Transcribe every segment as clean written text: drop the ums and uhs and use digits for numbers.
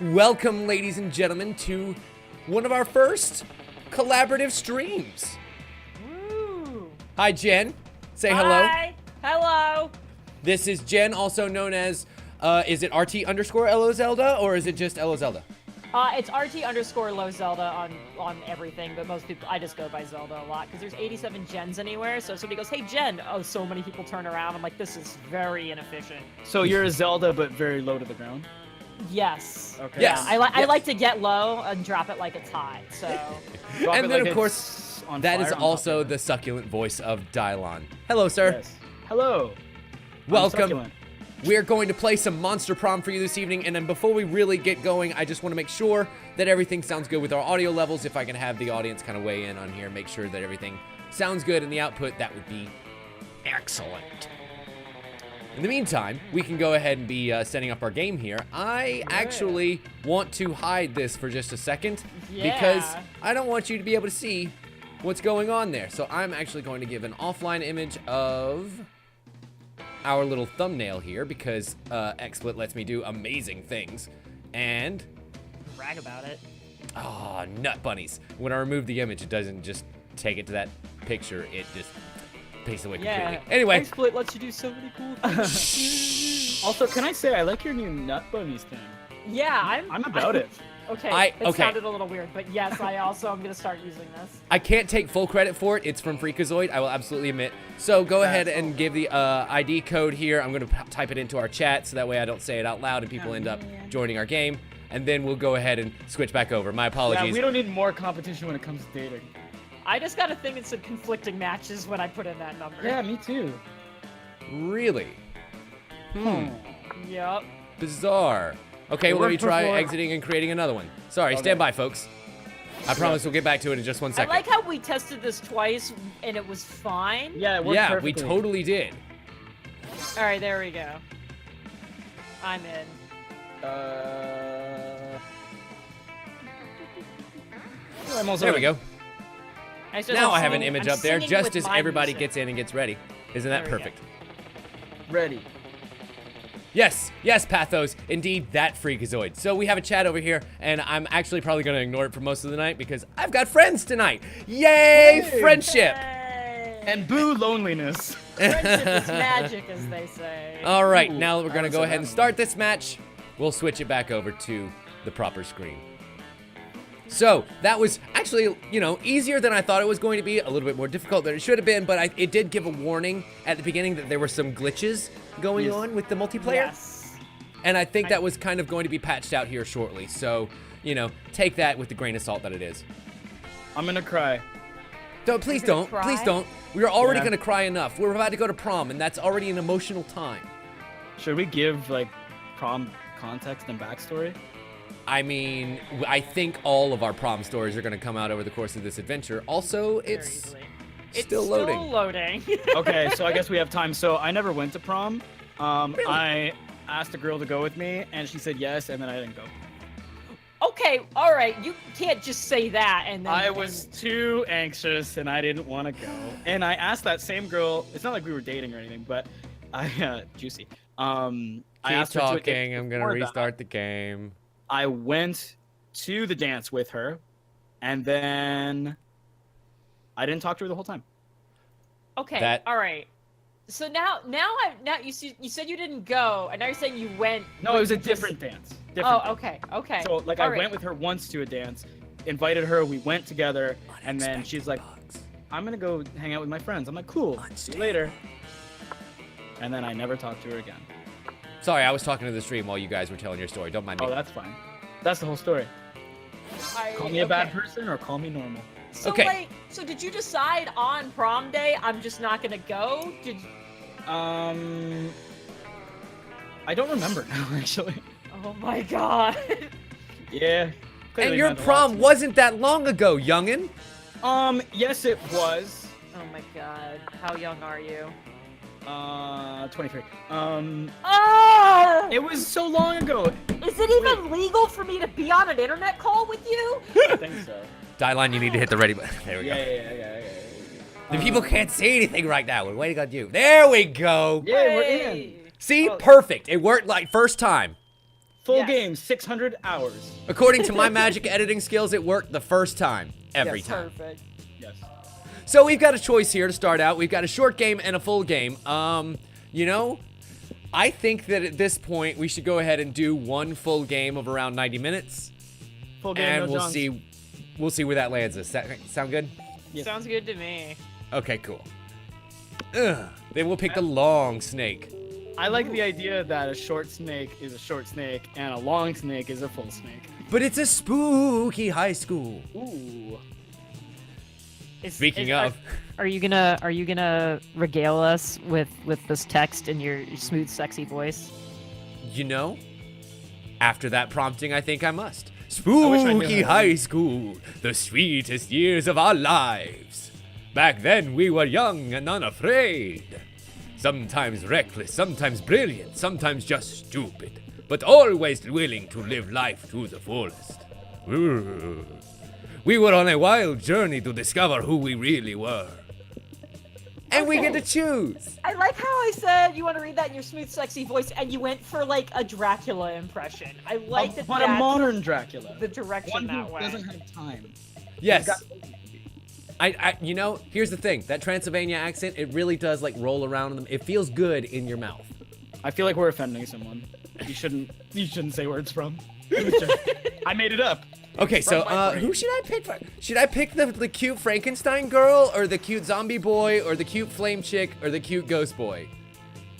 Welcome, ladies and gentlemen, to one of our first collaborative streams. Woo. Hi, Jen. Say hello. Hi. Hello. This is Jen, also known as, is it RT_LO Zelda, or is it just LO Zelda? It's RT_low Zelda on everything, but most people, I just go by Zelda a lot, because there's 87 Jens anywhere, so if somebody goes, hey Jen, oh, so many people turn around, I'm like, this is very inefficient. So you're a Zelda, but very low to the ground? Yes. Okay. Yes. Yeah, I like to get low and drop it like it's hot, so. And then, of course, that is also the succulent voice of Dylon. Hello, sir. Yes. Hello. Welcome. We're going to play some Monster Prom for you this evening, and then before we really get going, I just want to make sure that everything sounds good with our audio levels. If I can have the audience kind of weigh in on here, make sure that everything sounds good in the output, that would be excellent. In the meantime, we can go ahead and be setting up our game here. I actually want to hide this for just a second because I don't want you to be able to see what's going on there. So I'm actually going to give an offline image of our little thumbnail here because XSplit lets me do amazing things. And brag about it. oh, nut bunnies. When I remove the image, it doesn't just take it to that picture, it just pastes away completely. Anyway, XSplit lets you do so many cool things. Also, can I say I like your new nut bunnies thing? Yeah, I'm about it. Okay, it sounded a little weird, but yes, I also am gonna start using this. I can't take full credit for it. It's from Freakazoid, I will absolutely admit. So go ahead and give the ID code here. I'm going to type it into our chat so that way I don't say it out loud and people end up joining our game. And then we'll go ahead and switch back over. My apologies. Yeah, we don't need more competition when it comes to dating. I just got a thing in some conflicting matches when I put in that number. Yeah, me too. Really? Yep. Bizarre. Okay, well, let me try exiting and creating another one. Sorry, stand by, folks. I promise we'll get back to it in just 1 second. I like how we tested this twice and it was fine. Yeah, it worked perfectly. We totally did. All right, there we go. I'm in. There we go. Now I have an singing- image I'm up there singing just with as my everybody music. gets in and gets ready. Isn't that There we go. perfect? Ready. Yes, yes, Pathos. Indeed, that Freakazoid. So we have a chat over here, and I'm actually probably going to ignore it for most of the night because I've got friends tonight. Yay, friendship! Yay. And boo loneliness. Friendship is magic, as they say. All right, Ooh, now we're going to I go was ahead and around. start this match. We'll switch it back over to the proper screen. So, that was actually, you know, easier than I thought it was going to be, a little bit more difficult than it should have been, but it did give a warning at the beginning that there were some glitches going on with the multiplayer. Yes. And I think that was kind of going to be patched out here shortly. So, you know, take that with the grain of salt that it is. I'm gonna cry. Don't, please You're gonna don't. cry? Please don't. We are already Yeah. going to cry enough. We're about to go to prom, and that's already an emotional time. Should we give like prom context and backstory? I mean, I think all of our prom stories are going to come out over the course of this adventure. Also, it's Very still easily. loading. Still loading. Okay, so I guess we have time. So I never went to prom. Really? I asked a girl to go with me, and she said yes, and then I didn't go. Okay, all right. You can't just say that and then. I was too anxious, and I didn't want to go. And I asked that same girl. It's not like we were dating or anything, but juicy. I Keep asked her to a date talking. I'm going to before that. restart the game. I went to the dance with her, and then I didn't talk to her the whole time. Okay. All right. So now you said you didn't go, and now you're saying you went. No, it was a just- different dance. Oh, okay. Okay. So like All I right. went with her once to a dance, invited her, we went together, and then she's like, I'm gonna go hang out with my friends. I'm like, cool, see you later. And then I never talked to her again. Sorry, I was talking to the stream while you guys were telling your story. Don't mind me. Oh, that's fine. That's the whole story. Call me a bad person or call me normal. So Okay. wait, so did you decide on prom day I'm just not gonna go? I don't remember now, actually. Oh my god. Yeah. And clearly your meant a lot prom to me. wasn't that long ago, youngin'. Yes, it was. Oh my god. How young are you? 23. Oh! It was so long ago. Is it even legal for me to be on an internet call with you? I think so. Dylon, you need to hit the ready button. There we go. Yeah. The people can't see anything right now. We're waiting on you. There we go. Yeah, we're in. Hey. See? Oh. Perfect. It worked like first time. Full Yes. game, 600 hours. According to my magic editing skills, it worked the first time. Every Yes. time. Perfect. Yes. So we've got a choice here to start out. We've got a short game and a full game. You know, I think that at this point we should go ahead and do one full game of around 90 minutes. Full game, And no Johns. we'll see where that lands us. Sound good? Yes. Sounds good to me. Okay, cool. Ugh. Then we'll pick the long snake. I like the idea that a short snake is a short snake and a long snake is a full snake. But it's a spooky high school. Ooh. Speaking of, are you gonna regale us with this text in your smooth, sexy voice? you know, after that prompting, I think I must. wish I knew Spooky how. high school, the sweetest years of our lives. Back then we were young and unafraid. Sometimes reckless, sometimes brilliant, sometimes just stupid, but always willing to live life to the fullest. Ooh. We were on a wild journey to discover who we really were. And we get to choose. I like how I said you want to read that in your smooth, sexy voice, and you went for like a Dracula impression. I like that. But a That's modern Dracula. the direction One that who way. doesn't have time. Yes. Got- You know, here's the thing. That Transylvania accent, it really does like roll around in them. It feels good in your mouth. I feel like we're offending someone. You shouldn't say where it's from. It was just, I made it up. Okay, so From my brain. who should I pick? Should I pick the cute Frankenstein girl, or the cute zombie boy, or the cute flame chick, or the cute ghost boy?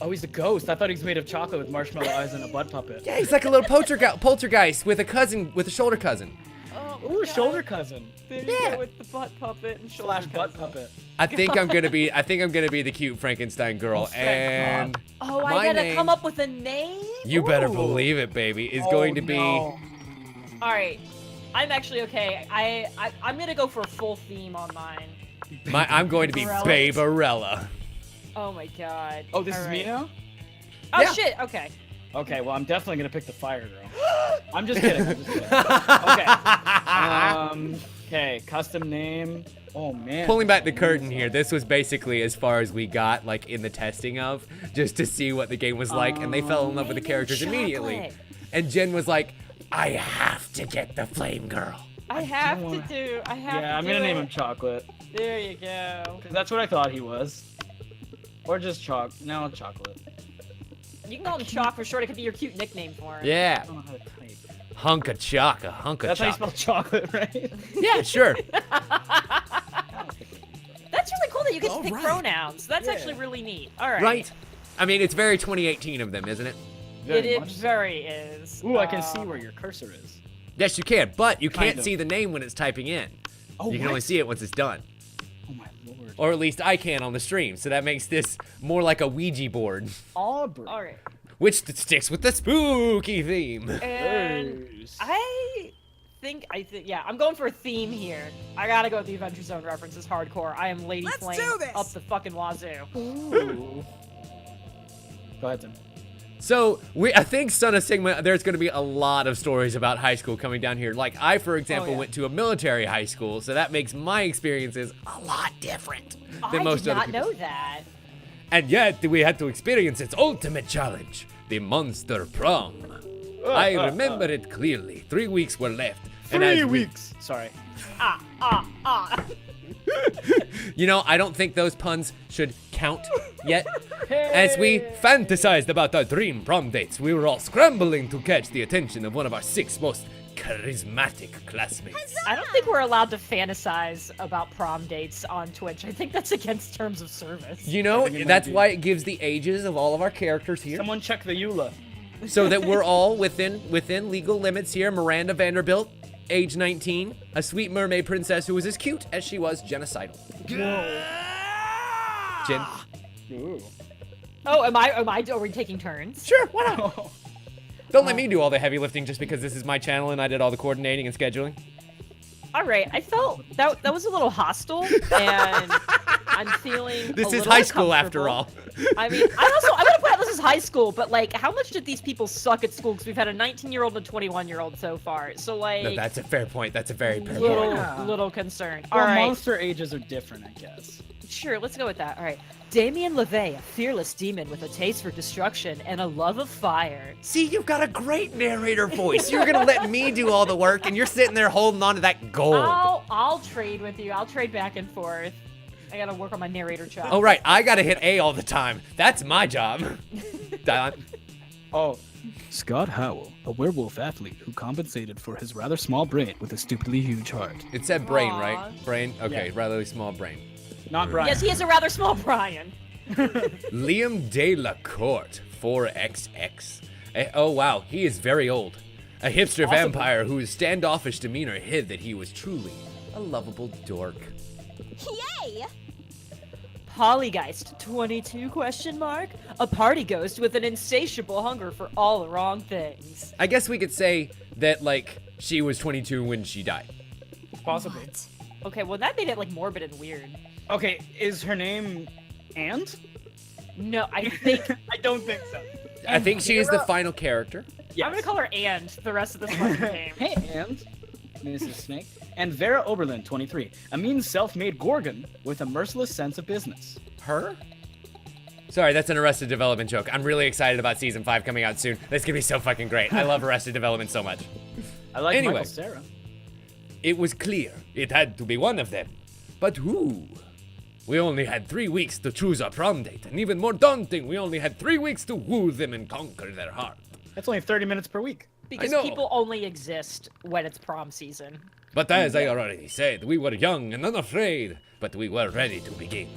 Oh, he's a ghost. I thought he was made of chocolate with marshmallow eyes and a butt puppet. Yeah, he's like a little poltergeist with a shoulder cousin. Oh, Ooh, God. shoulder cousin. There you Yeah. go with the butt puppet and shoulder Slash butt cousin. puppet. I think I'm gonna be the cute Frankenstein girl, thank and Oh, my I gotta name- come up with a name? you better Ooh. believe it, baby, is Oh, going to be. no. Alright. I'm actually okay. I'm gonna go for a full theme on mine. I'm going to be Barella. Babarella. Oh my god. Oh, this is me Alright. now? Oh Yeah. shit, okay. Okay, well, I'm definitely gonna pick the fire girl. I'm just kidding. Okay. Okay, custom name. Oh, man. Pulling back the curtain here, this was basically as far as we got, like, in the testing of, just to see what the game was like, and they fell in love with the Maybe characters immediately. chocolate. And Jen was like, I have to get the flame girl. I have to wanna- do. I have to Yeah, I'm do gonna name it. him Chocolate. There you go. 'Cause that's what I thought he was. Or just No, Chocolate. You can call him Chalk for short. It could be your cute nickname for him. Yeah, I don't know how to type. hunk of chaka, hunk of That's how you chaka. spell chocolate, right? Yeah, sure. That's really cool that you get to All pick right. pronouns. That's Yeah. actually really neat. All right. Right? I mean, it's very 2018 of them, isn't it? It much so. very is. Ooh, I can see where your cursor is. Yes, you can, but you Kind can't of. see the name when it's typing in. Oh, You can what? only see it once it's done. Oh my lord. Or at least I can on the stream, so that makes this more like a Ouija board, Aubrey. All right. which sticks with the spooky theme. And Yes. I think yeah, I'm going for a theme here. I gotta go with the Adventure Zone references hardcore. I am Lady Flame up the fucking wazoo. Ooh. Go ahead, Tim. So, I think Son of Sigma, there's going to be a lot of stories about high school coming down here. Like, I, for example, yeah. went to a military high school, so that makes my experiences a lot different than I most did other not people. know that. And yet, we had to experience its ultimate challenge, the Monster Prom. I remember it clearly. 3 weeks were left. and as 3 we- weeks. Sorry. You know, I don't think those puns should count yet. As we fantasized about our dream prom dates, we were all scrambling to catch the attention of one of our 6 most charismatic classmates. I don't think we're allowed to fantasize about prom dates on Twitch. I think that's against terms of service. You know, I think it might that's be. why it gives the ages of all of our characters here, Someone check the EULA. so that we're all within legal limits here. Miranda Vanderbilt, age 19, a sweet mermaid princess who was as cute as she was genocidal. Jen? Ooh. Oh, are we taking turns? Sure, why not? Don't let me do all the heavy lifting just because this is my channel and I did all the coordinating and scheduling. All right, I felt that was a little hostile, and I'm feeling. This a is little high school after uncomfortable. all. I mean, I'm gonna put out this is high school, but like, how much did these people suck at school? Because we've had a 19-year-old and a 21-year-old so far. So like, No, that's a fair point. That's a very fair little point. Yeah. little concerned. Well, All right, monster ages are different, I guess. Sure, let's go with that. All right. Damien LeVay, a fearless demon with a taste for destruction and a love of fire. See, you've got a great narrator voice. You're gonna let me do all the work, and you're sitting there holding on to that gold. I'll trade with you. I'll trade back and forth. I gotta work on my narrator job. Oh, right. I gotta hit A all the time. That's my job. Dylon. Oh, Scott Howell, a werewolf athlete who compensated for his rather small brain with a stupidly huge heart. It said brain, Aw. right? Brain? Okay, Yeah. rather small brain. Not Brian. Yes, he has a rather small Brian. Liam de la Court, 4XX. Oh, wow. He is very old. A hipster Awesome. vampire whose standoffish demeanor hid that he was truly a lovable dork. Yay! Polygeist 22 question mark? A party ghost with an insatiable hunger for all the wrong things. I guess we could say that, like, she was 22 when she died. Possibly. Okay, well that made it like morbid and weird. Okay, is her name And? No, I think I don't think so. I think she is the final character. Yes. I'm gonna call her And the rest of this fucking game. Hey, And, Mrs. Snake. And Vera Oberlin, 23, a mean self-made Gorgon with a merciless sense of business. Her? Sorry, that's an Arrested Development joke. I'm really excited about season 5 coming out soon. That's gonna be so fucking great. I love Arrested Development so much. I like Anyway. Michael Cera. It was clear it had to be one of them. But who? We only had 3 weeks to choose our prom date, and even more daunting, we only had 3 weeks to woo them and conquer their heart. That's only 30 minutes per week. Because know. people only exist when it's prom season. But as I already said, we were young and unafraid, but we were ready to begin.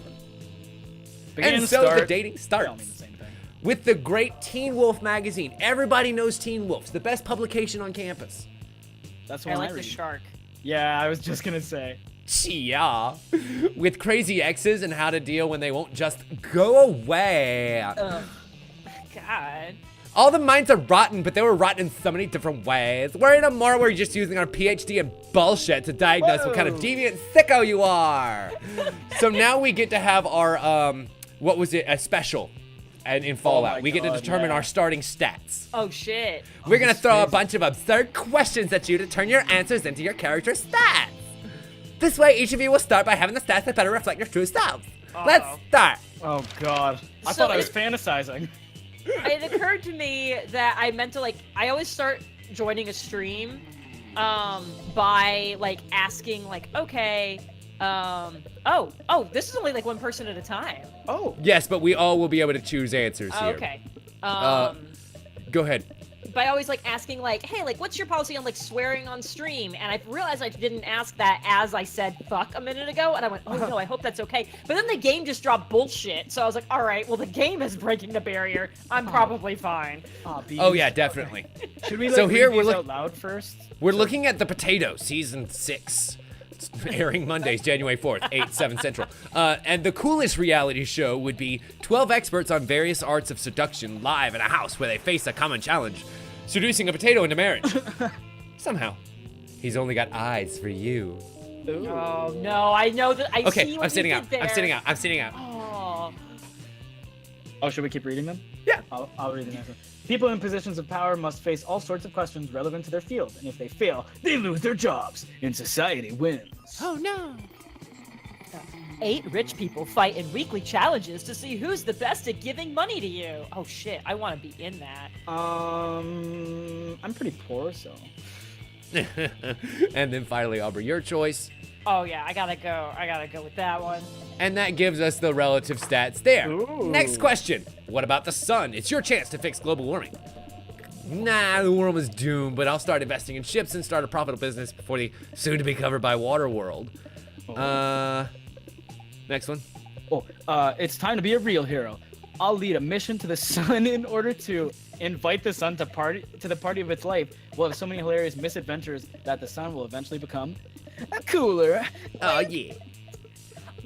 Begin, And so start. the dating They all starts mean the same thing. with the great Teen Wolf magazine. Everybody knows Teen Wolf's the best publication on campus. That's the I one like I the read. shark. Yeah, I was just gonna say. Yeah. With crazy exes and how to deal when they won't just go away. Ugh. God. All the minds are rotten, but they were rotten in so many different ways. We're in a more where we're just using our PhD in bullshit to diagnose what kind of Whoa. deviant sicko you are. So now we get to have our, what was it, a special and in Fallout. my We get to God, determine yeah. our starting stats. Oh shit. We're gonna that's throw a crazy. bunch of absurd questions at you to turn your answers into your character's stats. This way, each of you will start by having the stats that better reflect your true selves. Let's Uh-oh. start. Oh God. I So thought I was it- fantasizing. It occurred to me that I meant to I always start joining a stream by like asking like, okay, oh, this is only like one person at a time. Oh. Yes, but we all will be able to choose answers Oh, here. okay. Go ahead. By always like asking like, hey, like what's your policy on like swearing on stream? And I realized I didn't ask that as I said fuck a minute ago, and I went, oh no, I hope that's okay. But then the game just dropped bullshit, so I was like, all right, well the game is breaking the barrier. I'm probably fine. Oh yeah, definitely. Should we So like, here read we're these look- out loud first? We're looking at The Potato, season 6. It's airing Mondays, January 4th, 8, 7 Central. And the coolest reality show would be 12 experts on various arts of seduction live in a house where they face a common challenge, seducing a potato into marriage. Somehow. He's only got eyes for you. Ooh. Oh no, I know that. I Okay, see what I'm sitting you out. did I'm there. sitting out. I'm sitting out. Oh. Oh, should we keep reading them? Yeah. I'll read the next one. People in positions of power must face all sorts of questions relevant to their field, and if they fail, they lose their jobs, and society wins. Oh no. 8 rich people fight in weekly challenges to see who's the best at giving money to you. Oh shit, I want to be in that. I'm pretty poor, so. And then finally, Aubrey, your choice. Oh yeah, I gotta go with that one. And that gives us the relative stats there. Ooh. Next question. What about the sun? It's your chance to fix global warming. Nah, the world is doomed, but I'll start investing in ships and start a profitable business before the soon-to-be covered by water world. Next one. Oh, it's time to be a real hero. I'll lead a mission to the sun in order to invite the sun to the party of its life. We'll have so many hilarious misadventures that the sun will eventually become cooler. Oh, yeah.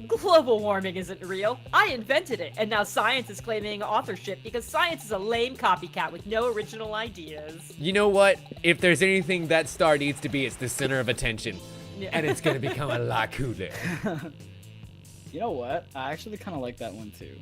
Global warming isn't real. I invented it, and now science is claiming authorship because science is a lame copycat with no original ideas. You know what? If there's anything that star needs to be, it's the center of attention. Yeah. And it's going to become a lot cooler. You know what? I actually kind of like that one too.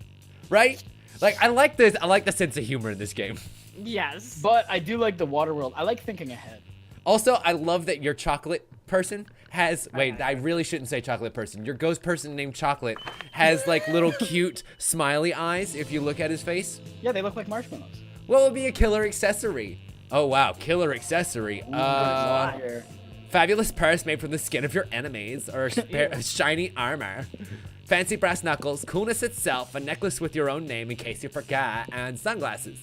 Right? Like, I like this. I like the sense of humor in this game. Yes. But I do like the water world. I like thinking ahead. Also, I love that your chocolate person has, wait, I really shouldn't say chocolate person. Your ghost person named Chocolate has like little cute smiley eyes if you look at his face. Yeah, they look like marshmallows. What would be a killer accessory? Oh wow, killer accessory. Fabulous purse made from the skin of your enemies, or a pair of shiny armor. Fancy brass knuckles, coolness itself, a necklace with your own name in case you forgot, and sunglasses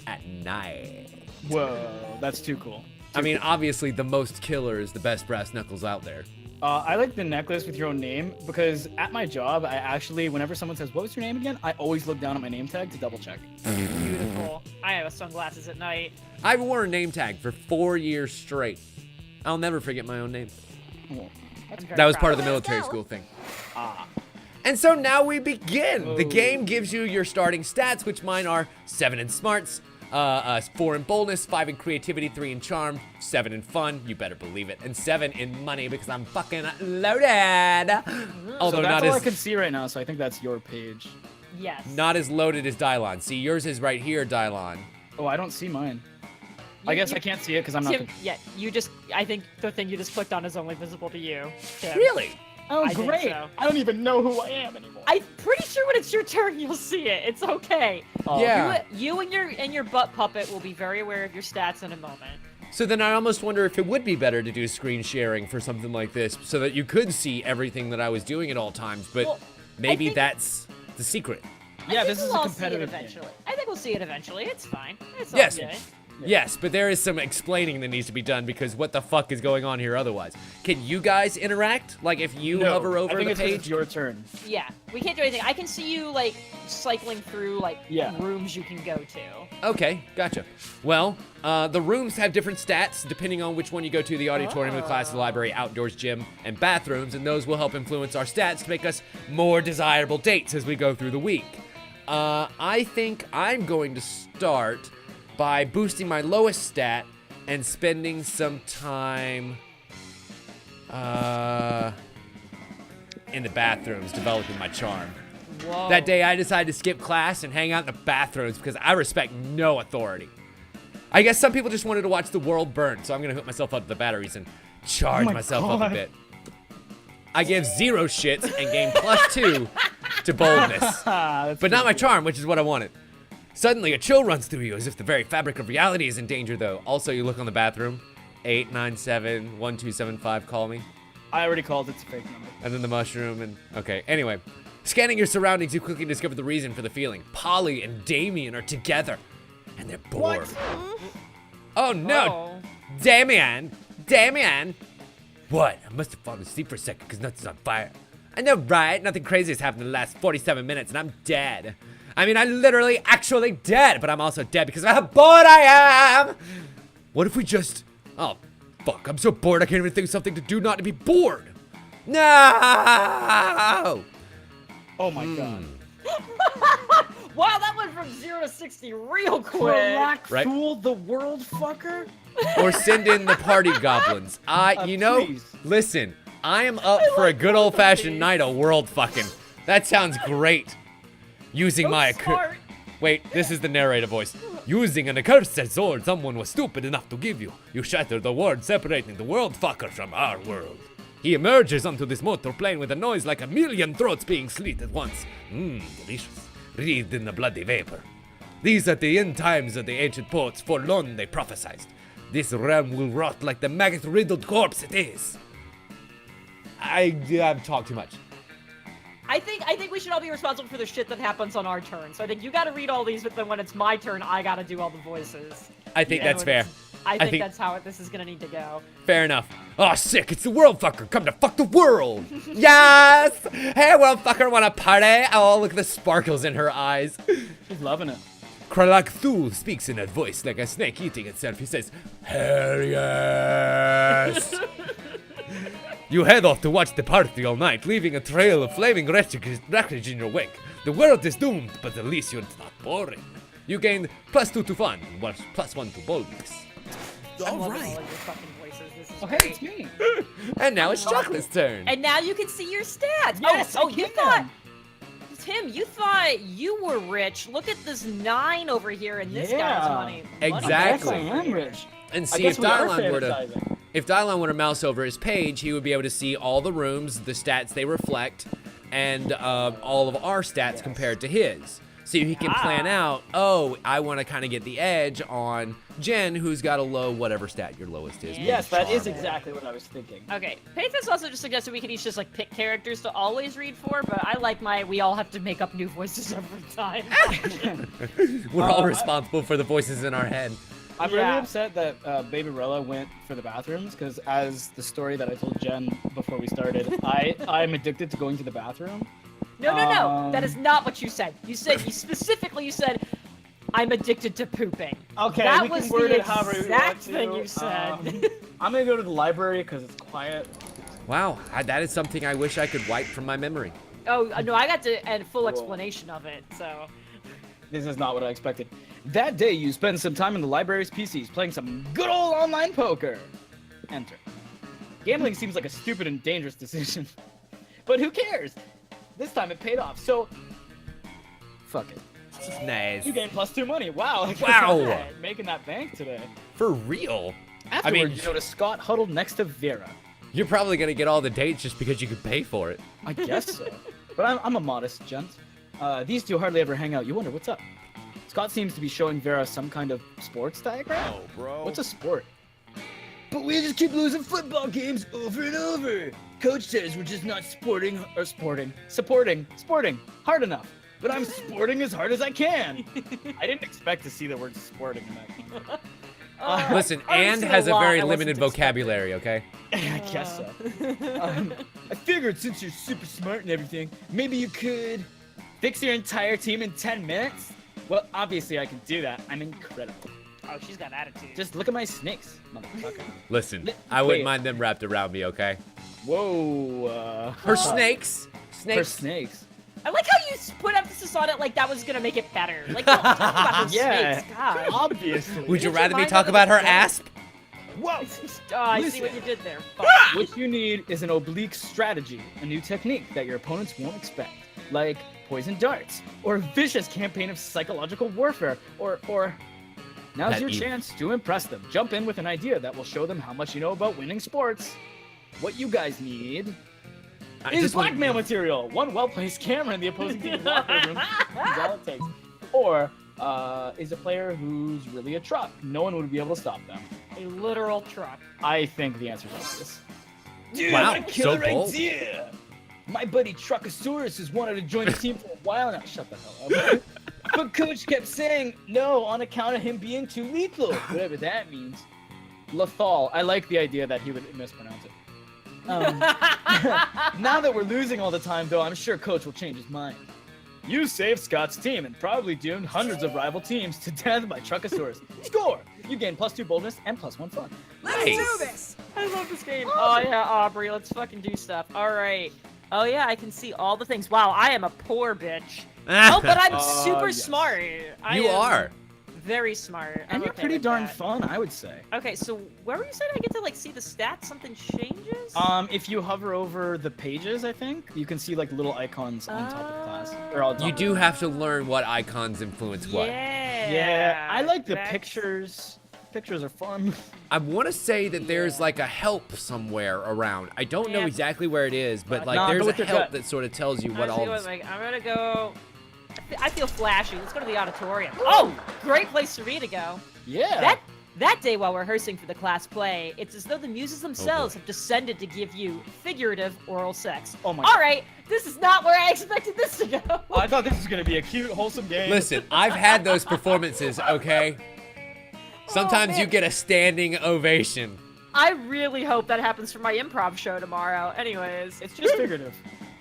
at night. Whoa, that's too cool. I mean, obviously, the most killer is the best brass knuckles out there. I like the necklace with your own name because at my job, I actually, whenever someone says, what was your name again? I always look down at my name tag to double check. Beautiful. I have sunglasses at night. I wore a name tag for 4 years straight. I'll never forget my own name. Oh, That was part of the Let's military go. school thing. And so now we begin. The game gives you your starting stats, which mine are 7 in smarts, 4 in boldness, 5 in creativity, 3 in charm, 7 in fun, you better believe it, and 7 in money because I'm fucking loaded. Although so that's not all I as can see right now, so I think that's your page. Yes. not as loaded as Dylon. See, yours is right here, Dylon. Oh, I don't see mine. I guess I can't see it because I'm not. Tim, yeah, I think the thing you just clicked on is only visible to you. Tim. Really? Oh, I think great! so. I don't even know who I am anymore. I'm pretty sure when it's your turn, you'll see it. It's okay. Oh, Yeah. You and your butt puppet will be very aware of your stats in a moment. So then I almost wonder if it would be better to do screen sharing for something like this so that you could see everything that I was doing at all times, but Well, maybe think- that's the secret. I Yeah, think this is we'll a all see it competitive game. eventually. I think we'll see it eventually. It's fine. It's all Yes. good. Yes, but there is some explaining that needs to be done because what the fuck is going on here otherwise? Can you guys interact? Like if you No, hover over I think the it's 'cause page? it's your turn. Yeah, we can't do anything. I can see you like cycling through like Yeah. rooms you can go to. Okay, gotcha. Well, the rooms have different stats depending on which one you go to, the auditorium, the class, the library, outdoors, gym, and bathrooms, and those will help influence our stats to make us more desirable dates as we go through the week. I think I'm going to start by boosting my lowest stat and spending some time in the bathrooms developing my charm. Whoa. That day I decided to skip class and hang out in the bathrooms because I respect no authority. I guess some people just wanted to watch the world burn, so I'm gonna hook myself up to the batteries and charge my myself up a God. bit. I give 0 shits and gain +2 to boldness. But not my charm, which is what I wanted. Suddenly, a chill runs through you as if the very fabric of reality is in danger, though. Also, you look on the bathroom. 897-1275, call me. I already called. It's a fake number. And then the mushroom and... Okay, anyway. Scanning your surroundings, you quickly discover the reason for the feeling. Polly and Damien are together. And they're bored. Oh, no! Oh. Damien! What? I must have fallen asleep for a second because nothing's on fire. I know, right? Nothing crazy has happened in the last 47 minutes and I'm dead. I mean, I'm literally actually dead, but I'm also dead because of how bored I am! What if we just... Oh, fuck. I'm so bored I can't even think of something to do not to be bored. No! Oh my god. Wow, that went from 0 to 60 real quick. Black Right. fool the world fucker? Or send in the party goblins. You know, Please. listen, I am up for a good old-fashioned night of world fucking. That sounds great. Using my... Smart. Wait, this is the narrator voice. Using an accursed sword someone was stupid enough to give you, you shatter the word separating the world fucker from our world. He emerges onto this motor plane with a noise like a million throats being slit at once. Delicious. Breathed in the bloody vapor. These are the end times of the ancient poets, forlorn they prophesied. This realm will rot like the maggot-riddled corpse it is. I've talked too much. I think we should all be responsible for the shit that happens on our turn. So I think you got to read all these, but then when it's my turn, I got to do all the voices. I think And that's when fair. it's- I think that's how this is gonna need to go. Fair enough. Oh, sick, it's the world fucker. Come to fuck the world. Yes! Hey, world fucker, wanna party? Oh, look at the sparkles in her eyes. She's loving it. Kralak Thul speaks in a voice like a snake eating itself. He says, hell yes! You head off to watch the party all night, leaving a trail of flaming wreckage in your wake. The world is doomed, but at least you're not boring. You gained +2 to fun, +1 to boldness. I'm loving all of your fucking voices. This is Oh, hey, great. it's me. And now it's Chocolate's turn. And now you can see your stats. Yes, oh, I you can. thought, Tim, you thought you were rich. Look at this 9 over here, and this guy's Yeah. money. Exactly. I am rich. And I see guess if we are Dylon were to... fantasizing. if Dylon were to mouse over his page, he would be able to see all the rooms, the stats they reflect, and all of our stats compared to his. So he can plan out, oh, I want to kind of get the edge on Jenn, who's got a low whatever stat your lowest is. Yes, that is exactly what I was thinking. Okay, Pathos also just suggested we could each just like pick characters to always read for, but I like we all have to make up new voices every time. We're all responsible for the voices in our head. I'm really upset that Baby Rella went for the bathrooms, because as the story that I told Jen before we started, I'm addicted to going to the bathroom. No. That is not what you said. You specifically said, I'm addicted to pooping. Okay, that we was can word the it however we want exact to. thing you said. I'm gonna go to the library because it's quiet. Wow, that is something I wish I could wipe from my memory. Oh, no, I got to add full explanation of it, so. This is not what I expected. That day, you spend some time in the library's PCs playing some good old online poker. Enter. Gambling seems like a stupid and dangerous decision. But who cares? This time it paid off, so fuck it. Nice. You gained +2 money. Wow. Wow. Making that bank today. For real? Afterwards, you notice Scott huddled next to Vera. You're probably going to get all the dates just because you could pay for it. I guess so. But I'm a modest gent. These two hardly ever hang out. You wonder what's up. Scott seems to be showing Vera some kind of sports diagram. Oh, bro. What's a sport? But we just keep losing football games over and over. Coach says we're just not supporting hard enough. But I'm sporting as hard as I can. I didn't expect to see the word sporting in that. Listen, and has a very limited vocabulary, okay? I guess so. I figured since you're super smart and everything, maybe you could fix your entire team in 10 minutes? Well, obviously I can do that. I'm incredible. Oh, she's got attitude. Just look at my snakes, motherfucker. Listen, I wouldn't mind them wrapped around me, okay? Whoa. Her snakes. Her snakes. I like how you put emphasis on it like that was gonna make it better. Like, don't talk about her snakes, God. Obviously. Would you Change rather your me mind talk on about her the- asp? Whoa. Oh, I see Listen. what you did there. Fuck. What you need is an oblique strategy, a new technique that your opponents won't expect, like poison darts, or a vicious campaign of psychological warfare, or now's your chance to impress them. Jump in with an idea that will show them how much you know about winning sports. What you guys need is blackmail material. One well-placed camera in the opposing team's locker room. That's all it takes. Or is a player who's really a truck. No one would be able to stop them. A literal truck. I think the answer is obvious. Dude, Wow, what a killer so bold. idea! My buddy Truckosaurus has wanted to join the team for a while now. Shut the hell up. But Coach kept saying no on account of him being too lethal, whatever that means. Lethal. I like the idea that he would mispronounce it. Now that we're losing all the time, though, I'm sure Coach will change his mind. You saved Scott's team and probably doomed hundreds of rival teams to death by Truckosaurus. Score! You gain +2 boldness and +1 fun. Nice. I love this game. Oh yeah, Aubrey, let's fucking do stuff. All right. Oh yeah, I can see all the things. Wow, I am a poor bitch. Oh, but I'm super yes. smart. You are. Very smart. And I'm you're okay pretty with darn that. fun, I would say. Okay, so where were you saying I get to like see the stats? Something changes? If you hover over the pages, I think you can see like little icons on top of the class. Or on top You of do the- have to learn what icons influence what. Yeah, I like the that's- pictures. Pictures are fun. I want to say that there's like a help somewhere around. I don't know Yeah. exactly where it is, but like Nah, go there's a with your help gut. that sort of tells you I'm what all gonna this. go, like, I'm gonna go. I feel flashy. Let's go to the auditorium. Oh, great place for me to go. Yeah. That day while rehearsing for the class play, it's as though the muses themselves have descended to give you figurative oral sex. Oh my All God. right, this is not where I expected this to go. I thought this was gonna be a cute, wholesome game. Listen, I've had those performances, okay? Sometimes you man. get a standing ovation. I really hope that happens for my improv show tomorrow. Anyways, It's just figurative.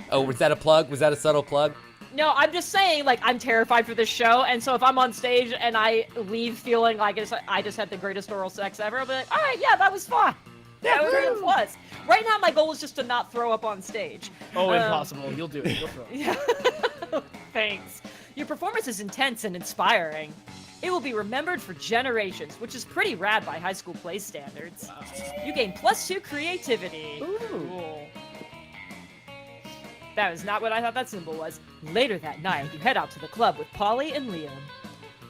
Oh, was that a plug? Was that a subtle plug? no, I'm just saying, like, I'm terrified for this show, and so if I'm on stage and I leave feeling like I just had the greatest oral sex ever, I'll be like, all right, yeah, that was fun. That was really was. Right now, my goal is just to not throw up on stage. Oh, impossible. You'll do it. You'll throw it. Yeah. Thanks. Your performance is intense and inspiring. It will be remembered for generations, which is pretty rad by high school play standards. You gain +2 creativity. Cool. That was not what I thought that symbol was. Later that night, you head out to the club with Polly and Liam.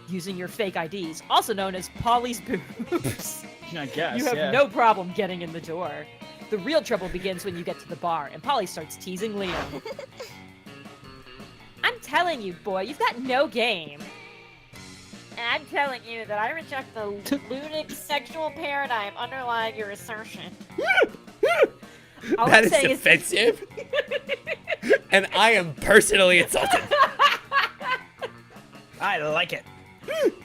Using your fake IDs, also known as Polly's boobs. I guess. You have yeah. no problem getting in the door. The real trouble begins when you get to the bar, and Polly starts teasing Liam. I'm telling you, boy, you've got no game. And I'm telling you that I reject the lunatic sexual paradigm underlying your assertion. All That I'm is saying is- offensive. And I am personally insulted. I like it.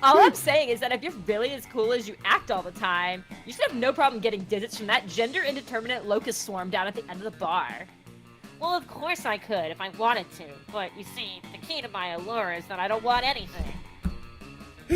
All I'm saying is that if you're really as cool as you act all the time, you should have no problem getting digits from that gender indeterminate locust swarm down at the end of the bar. Well, of course I could if I wanted to, but you see, the key to my allure is that I don't want anything.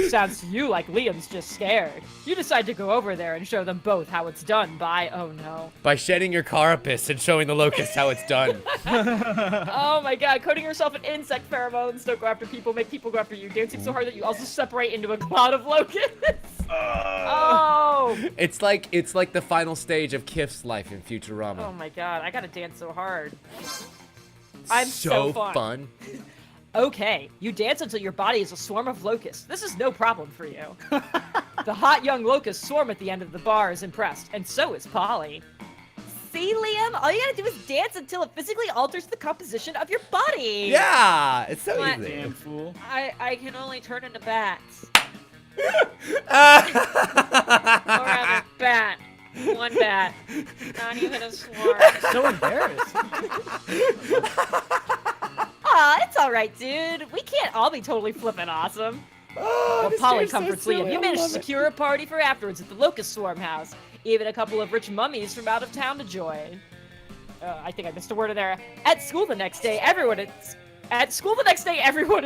Sounds to you like Liam's just scared. You decide to go over there and show them both how it's done by, oh no. By shedding your carapace and showing the locust how it's done. Oh my god, coating yourself in insect pheromones, don't go after people, make people go after you, dancing so hard that you also separate into a cloud of locusts. Oh! It's like the final stage of Kif's life in Futurama. Oh my god, I gotta dance so hard. I'm so fun. Okay, you dance until your body is a swarm of locusts. This is no problem for you. The hot young locust swarm at the end of the bar is impressed, and so is Polly. See, Liam? All you gotta do is dance until it physically alters the composition of your body. Yeah, it's so What? easy. Damn fool. I can only turn into bats. Ah! Or rather, bat. One bat. Not even a swarm. So embarrassed. Aw, it's alright, dude. We can't all be totally flippin' awesome. Oh, Well, this Polly game's so comforts silly. Liam. You I managed to love it. secure a party for afterwards at the Locust Swarm house. Even a couple of rich mummies from out of town to join. I think I missed a word in there. At school the next day, everyone at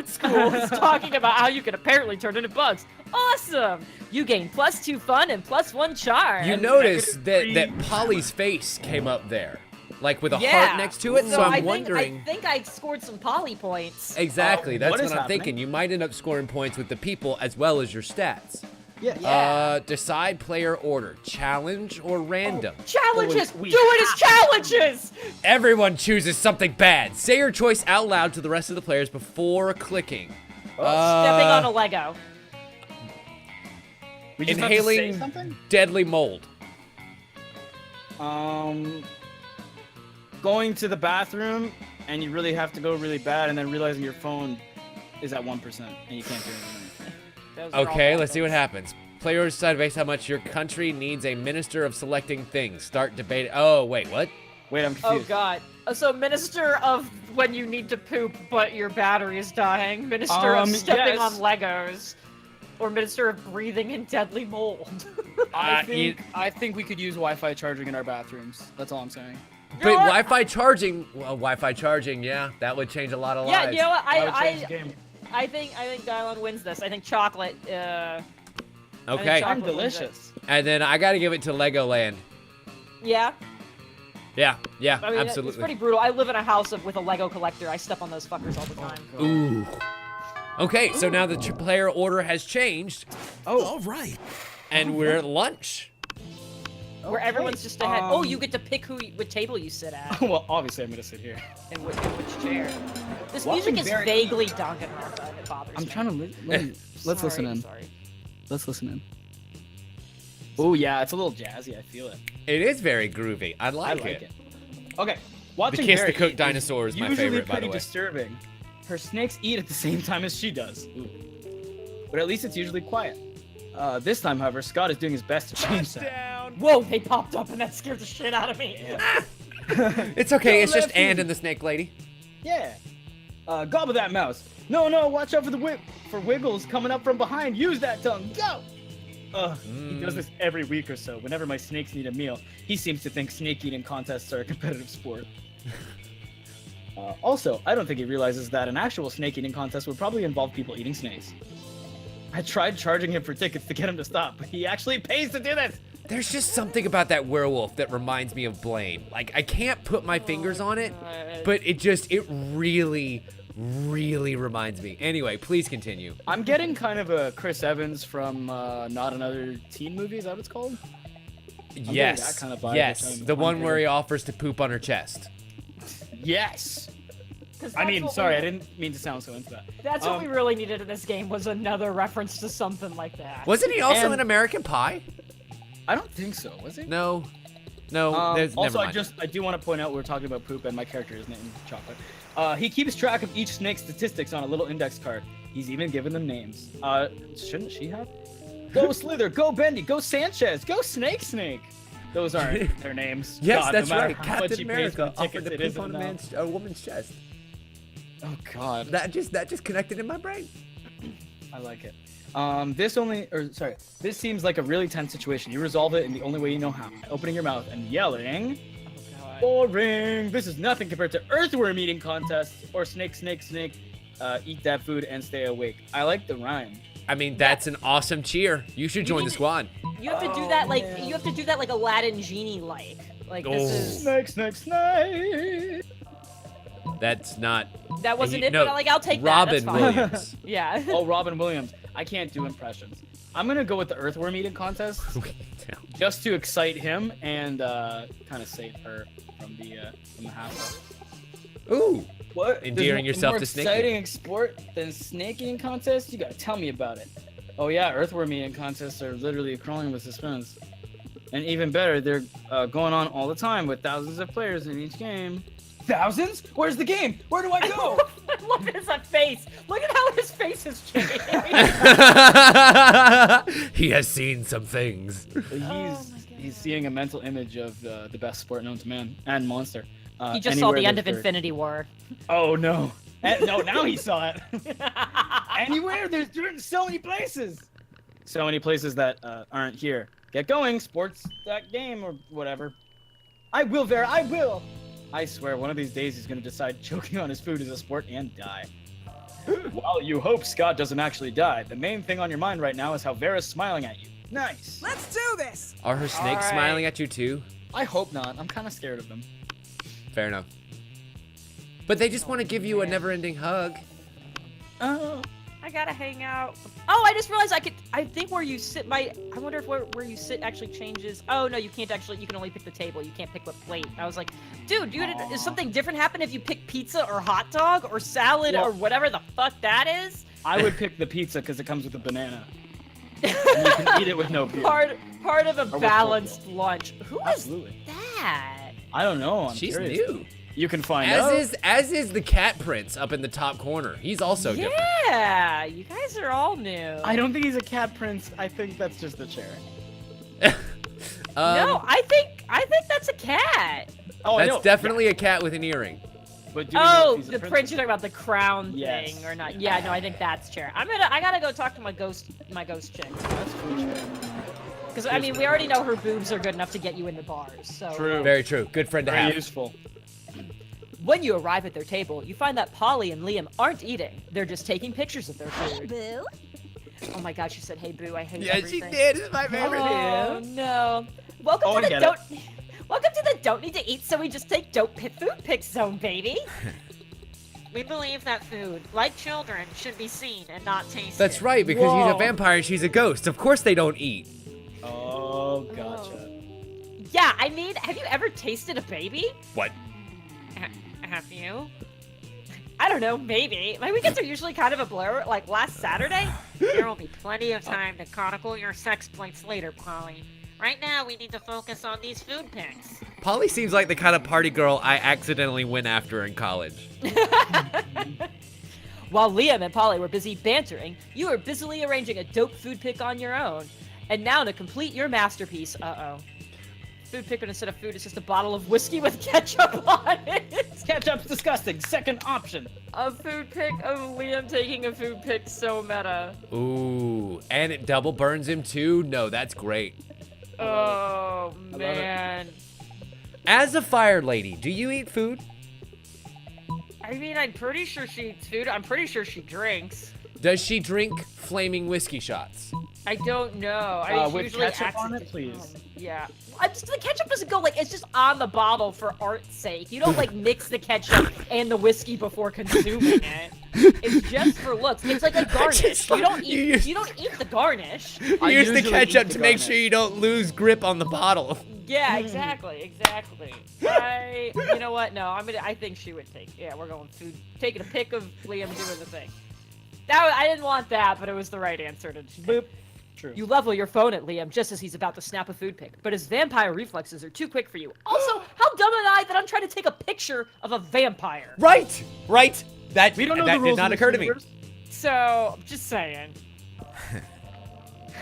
school is talking about how you can apparently turn into bugs. Awesome! You gain +2 fun and +1 charm. You notice that Polly's face came up there, like with a Yeah. heart next to it. So I'm wondering. I think I scored some Polly points. Exactly, that's what what is I'm happening? thinking. You might end up scoring points with the people as well as your stats. Yeah. Decide player order, challenge or random. Challenges! Oh, we Do it as challenges! Everyone chooses something bad. Say your choice out loud to the rest of the players before clicking. Stepping on a Lego. We just have to say Inhaling something? deadly mold. Going to the bathroom and you really have to go really bad, and then realizing your phone is at 1% and you can't do anything. Those are all Okay, bad let's see what things. happens. Players decide based how much your country needs a minister of selecting things. Start debate. Oh, wait, what? Wait, I'm Oh confused. god. So minister of when you need to poop but your battery is dying. Minister of stepping yes. on Legos. Or minister of breathing in deadly mold. I think we could use Wi-Fi charging in our bathrooms. That's all I'm saying. But know what? Wi-Fi charging, well, Wi-Fi charging, yeah, that would change a lot of Yeah, lives. you know what? That would change the game. I think Dylon wins this. I think chocolate. Okay, chocolate- I'm delicious. and then I gotta give it to Legoland. Yeah. Yeah, yeah, I mean, absolutely. it's pretty brutal. I live in a house with a Lego collector. I step on those fuckers all the time. Ooh. Okay, so now the player order has changed, All right. and we're at lunch. Where everyone's just ahead. Oh, you get to pick what table you sit at Well, obviously I'm gonna sit here. and which chair. This Watching music is very- vaguely Danganronpa, and it bothers me. I'm trying to let's listen in. Sorry. Let's listen in. Oh yeah, it's a little jazzy. I feel it. It is very groovy. I I like, like it. it. Okay, watching Kiss the Barry Cook eat dinosaur is my usually favorite, by pretty the way. disturbing. Her snakes eat at the same time as she does. Ooh. But at least it's usually quiet. This time, however, Scott is doing his best to change that. Whoa, they popped up and that scared the shit out of me. It's okay, it's just Lefty. Ann and the snake lady. Yeah. Gobble that mouse. No, watch out for for Wiggles coming up from behind. Use that tongue. Go. He does this every week or so. Whenever my snakes need a meal, he seems to think snake eating contests are a competitive sport. Also, I don't think he realizes that an actual snake eating contest would probably involve people eating snakes. I tried charging him for tickets to get him to stop, but he actually pays to do this. There's just something about that werewolf that reminds me of Blaine. Like, I can't put my fingers on it, but it really reminds me. Anyway, please continue. I'm getting kind of a Chris Evans from Not Another Teen Movie. Is that what it's called? Yes, that kind of vibe, yes, which I'm the one where getting. he offers to poop on her chest. Yes. 'Cause I that's mean, what sorry, we- I didn't mean to sound so into that. That's what we really needed in this game was another reference to something like that. Wasn't he also And- in American Pie? I don't think so. Was he? No. There's Also, never mind. I do want to point out we're talking about poop, and my character is named Chocolate. He keeps track of each snake's statistics on a little index card. He's even given them names. Shouldn't she have? Go Slither, go Bendy, go Sanchez, go Snake. Those aren't their names. Yes, God, that's no matter right. how much Captain he pays for America the offered tickets, to it poop isn't on enough. a woman's chest. Oh God. That just connected in my brain. I like it. This seems like a really tense situation. You resolve it in the only way you know how. Opening your mouth and yelling. Oh, God. Boring. This is nothing compared to earthworm eating contests or snake. Eat that food and stay awake. I like the rhyme. I mean, that's an awesome cheer. You should join the squad. You have to do that like Aladdin genie like. Like this is. Snake. That's not. That wasn't it, no, but I'll take Robin that. That's fine. Williams. Yeah. Oh, Robin Williams. I can't do impressions. I'm gonna go with the earthworm eating contest just to excite him and kind of save her from the hassle. Ooh. What? Endearing yourself to snake Exciting sport than snake eating contest? You gotta tell me about it. Oh yeah, earthworm eating contests are literally crawling with suspense. And even better, they're going on all the time with thousands of players in each game. Thousands? Where's the game? Where do I go? Look at his face. Look at how his face has changed. He has seen some things. He's seeing a mental image of the best sport known to man and monster. He just saw the end of there's dirt. Infinity War. Oh no. No, now he saw it. Anywhere, there's dirt in so many places. So many places that aren't here. Get going, sports that game or whatever. I will, Vera, I will. I swear, one of these days he's gonna decide choking on his food is a sport and die. While you hope Scott doesn't actually die, the main thing on your mind right now is how Vera's smiling at you. Nice. Let's do this! Are her snakes All right. smiling at you too? I hope not. I'm kind of scared of them. Fair enough. But they just want to give you a never-ending hug. Oh. I gotta hang out. Oh, I just realized I think where you sit I wonder if where you sit actually changes. Oh no, you can't actually, you can only pick the table. You can't pick what plate. I was like, dude, is something different happen if you pick pizza or hot dog or salad or whatever the fuck that is? I would pick the pizza because it comes with a banana. And you can eat it with no beer. Part of a with balanced lunch. Who is Absolutely. that? I don't know. I'm She's curious. new. You can find out. As is the cat prince up in the top corner. He's also different. Yeah, you guys are all new. I don't think he's a cat prince. I think that's just a chair. No, I think that's a cat. Oh, I That's know. definitely a cat with an earring. But do we know Oh, if he's a the prince, you're talking about the crown Yes. thing or not? Yeah, no, I think that's chair. I gotta go talk to my ghost chick. That's cool, chair. Because I mean, we already know her boobs are good enough to get you into bars. So True. Very true. Good friend to Very have. useful. when you arrive at their table, you find that Polly and Liam aren't eating. They're just taking pictures of their food. Boo. Oh my god, she said, "Hey boo, I hate Yeah, everything." she did. It's my favorite. Oh no. Welcome Oh, I to the get don't. Welcome to the don't need to eat, so we just take dope food pics zone, baby. We believe that food, like children, should be seen and not tasted. That's right, because he's a Whoa. vampire and she's a ghost. Of course they don't eat. Oh, gotcha. Yeah, I mean, have you ever tasted a baby? What? Have you? I don't know, maybe. My weekends are usually kind of a blur. Like last Saturday, there will be plenty of time to chronicle your sex exploits later, Polly. Right now, we need to focus on these food pics. Polly seems like the kind of party girl I accidentally went after in college. While Liam and Polly were busy bantering, you were busily arranging a dope food pic on your own. And now to complete your masterpiece, food pic instead of food is just a bottle of whiskey with ketchup on it. Ketchup's disgusting. Second option. A food pic of Liam taking a food pic, so meta. Ooh, and it double burns him too? No, that's great. Oh, it. man. As a fire lady, do you eat food? I mean, I'm pretty sure she eats food. I'm pretty sure she drinks. Does she drink flaming whiskey shots? I don't know. I mean, she With usually ketchup on it, accident- please. Yeah. The ketchup doesn't go, like, it's just on the bottle for art's sake. You don't, like, mix the ketchup and the whiskey before consuming it. It's just for looks. It's like a garnish. You don't eat the garnish. You I use the usually ketchup eat the to make garnish. sure you don't lose grip on the bottle. Yeah, exactly. You know what? No, I think she would take. Yeah, we're going food. Taking a pic of Liam doing the thing. I didn't want that, but it was the right answer to boop. True. You level your phone at Liam just as he's about to snap a food pic, but his vampire reflexes are too quick for you. Also, how dumb am I that I'm trying to take a picture of a vampire? Right. That We don't know that the rules did not of this occur to me. universe. So, just saying.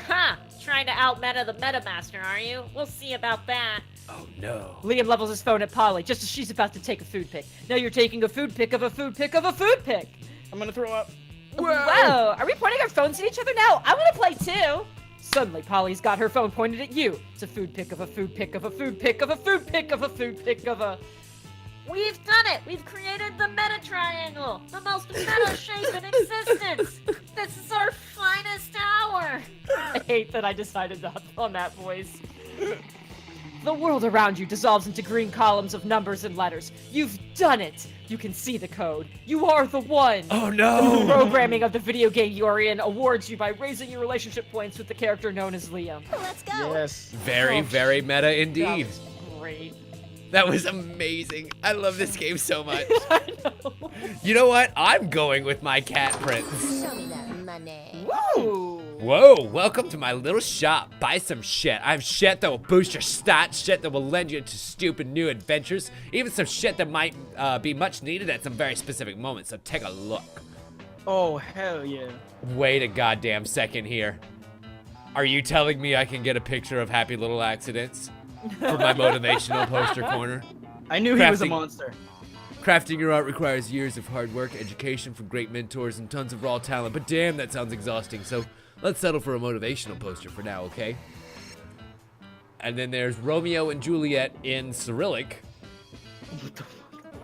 Huh, trying to out-meta the Meta Master, are you? We'll see about that. Oh no. Liam levels his phone at Polly just as she's about to take a food pic. Now you're taking a food pic of a food pic of a food pic. I'm gonna throw up. Whoa! Are we pointing our phones at each other now? I want to play too. Suddenly, Polly's got her phone pointed at you. It's a food pic of a food pic of a food pic of a food pic of a food pic of a. We've done it! We've created the Meta Triangle! The most meta shape in existence! This is our finest hour! I hate that I decided that on that voice. The world around you dissolves into green columns of numbers and letters. You've done it! You can see the code. You are the one! Oh The no. programming of the video game you are in awards you by raising your relationship points with the character known as Liam. Let's go. Yes. Very, Oh, very meta That indeed. was great. That was amazing. I love this game so much. I know. You know what? I'm going with my cat prince. Show me that money. Woo! Whoa, welcome to my little shop. Buy some shit. I have shit that will boost your stats, shit that will lend you to stupid new adventures, even some shit that might be much needed at some very specific moments, so take a look. Oh, hell yeah. Wait a goddamn second here. Are you telling me I can get a picture of happy little accidents for my motivational poster corner? I knew he was a Crafting- monster. Crafting your art requires years of hard work, education from great mentors, and tons of raw talent, but damn, that sounds exhausting, so let's settle for a motivational poster for now, okay? And then there's Romeo and Juliet in Cyrillic. What the fuck?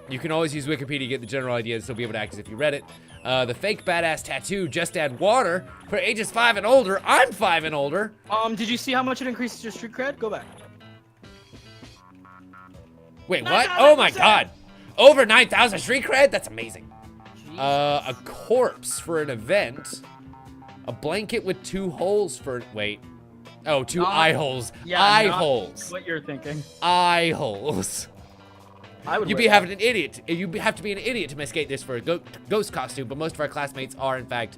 You can always use Wikipedia to get the general idea and still be able to act as if you read it. The fake badass tattoo, just add water. For ages 5 and older, I'm 5 and older. Did you see how much it increases your street cred? Go back. Wait, what? Oh my god. Over 9,000 street cred? That's amazing. A corpse for an event. A blanket with 2 holes for, wait. Oh, 2 eye holes. Yeah, Eye not holes. What you're thinking. Eye holes. I would You'd wear be that. having an idiot. You have to be an idiot to mistake this for a ghost costume, but most of our classmates are, in fact,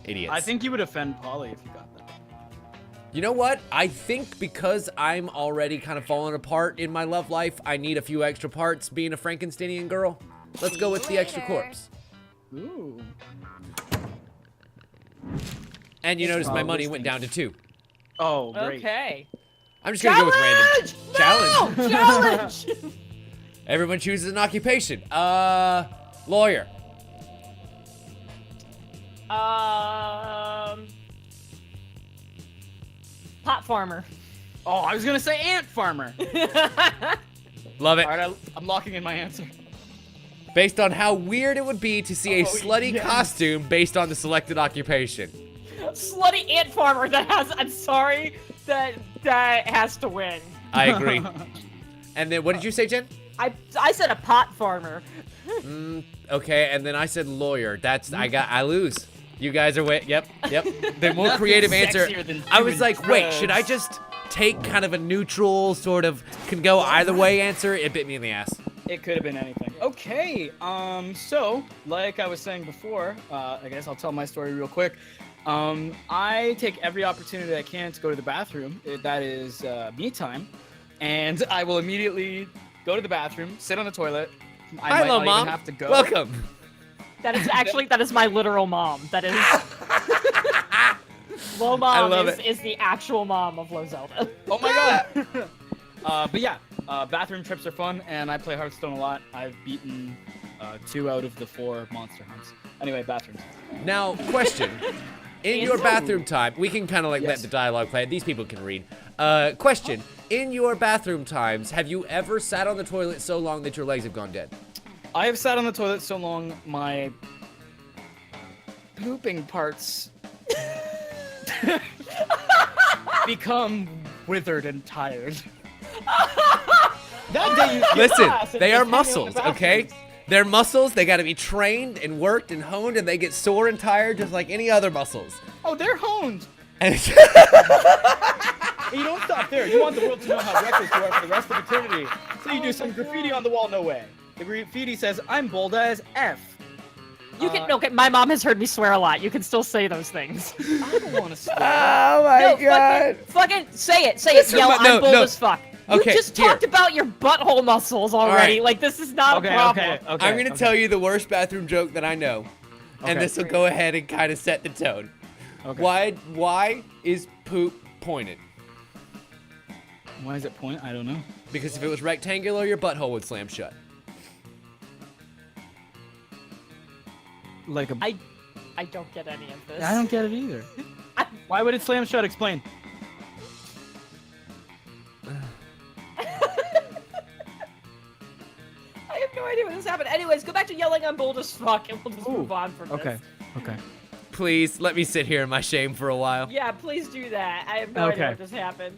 idiots. I think you would offend Polly if you got that. You know what? I think because I'm already kind of falling apart in my love life, I need a few extra parts being a Frankensteinian girl. Let's go with the extra Later. corpse. Ooh. And you notice my Oh, money this went thing. down to 2. Oh, great. Okay. I'm just gonna go with random. Challenge. No! Challenge! Everyone chooses an occupation. Lawyer. Pot farmer. Oh, I was gonna say ant farmer. Love it. All right, I'm locking in my answer. Based on how weird it would be to see a Oh, slutty yes. costume based on the selected occupation. Slutty ant farmer that has. I'm sorry. That has to win. I agree. And then what did you say, Jen? I said a pot farmer. Okay, and then I said lawyer. I lose. You guys are Yep. The more creative answer. sexier than I was human like, wait, drugs. should I just take kind of a neutral sort of can go either way answer? It bit me in the ass. It could have been anything. Okay, so, like I was saying before, I guess I'll tell my story real quick. I take every opportunity I can to go to the bathroom. That is me time. And I will immediately go to the bathroom, sit on the toilet. I Hi, might little not mom. even have to go. Welcome. That is my literal mom. That is. Low mom love is the actual mom of Low Zelda. Oh my god! But yeah, bathroom trips are fun, and I play Hearthstone a lot. I've beaten 2 out of the 4 monster hunts. Anyway, bathrooms. Now, question. In your bathroom time, we can kind of like let Yes. the dialogue play. These people can read. Question. In your bathroom times, have you ever sat on the toilet so long that your legs have gone dead? I have sat on the toilet so long, my pooping parts become withered and tired. That day you skip Listen, class and they are just hang out in the muscles, okay? bathrooms. They're muscles. They got to be trained and worked and honed, and they get sore and tired just like any other muscles. Oh, they're honed. And And you don't stop there. You want the world to know how reckless you are for the rest of eternity. So you do some graffiti on the wall. No way. The graffiti says, "I'm bold as F." You can. Okay, my mom has heard me swear a lot. You can still say those things. I don't want to swear. Oh my No, god. fucking say it. Say it. Listen, Yell, no, I'm bold no. as fuck. Okay, You just here. talked about your butthole muscles already. right. Like, this is not a problem. Okay. I'm gonna tell you the worst bathroom joke that I know, and Okay. this will go ahead and kind of set the tone. Okay. Why is poop pointed? Why is it point? I don't know. Because if it was rectangular, your butthole would slam shut. Like a. I don't get any of this. I don't get it either. Why would it slam shut? Explain. I have no idea what this happened. Anyways, go back to yelling I'm bold as fuck, and we'll just Ooh, move on from this. Okay. Please let me sit here in my shame for a while. Yeah, please do that. I have no idea what just happened.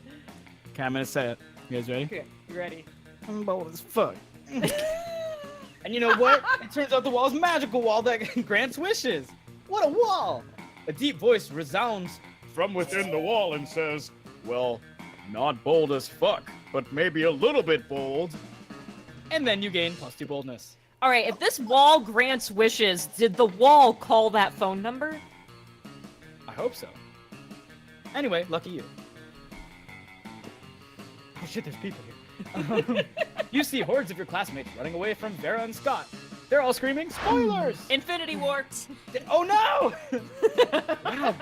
Okay, I'm gonna say it. You guys ready? Okay, you ready? I'm bold as fuck. And you know what? It turns out the wall is a magical wall that grants wishes. What a wall! A deep voice resounds from within the wall and says, well, not bold as fuck, but maybe a little bit bold. And then you gain +2 boldness. All right, if this wall grants wishes, did the wall call that phone number? I hope so. Anyway, lucky you. Oh shit, there's people here. You see hordes of your classmates running away from Vera and Scott. They're all screaming, spoilers! Infinity War. Oh no! Wow,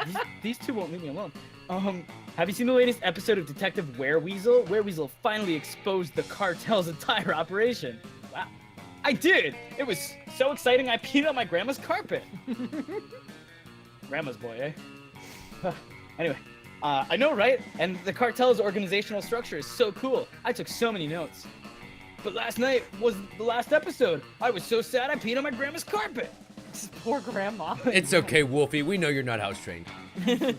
these two won't leave me alone. Have you seen the latest episode of Detective Wereweasel? Wereweasel finally exposed the cartel's entire operation. Wow. I did! It was so exciting I peed on my grandma's carpet. Grandma's boy, eh? Anyway, I know, right? And the cartel's organizational structure is so cool. I took so many notes. But last night was the last episode. I was so sad I peed on my grandma's carpet. Poor grandma. It's okay, Wolfie. We know you're not house trained.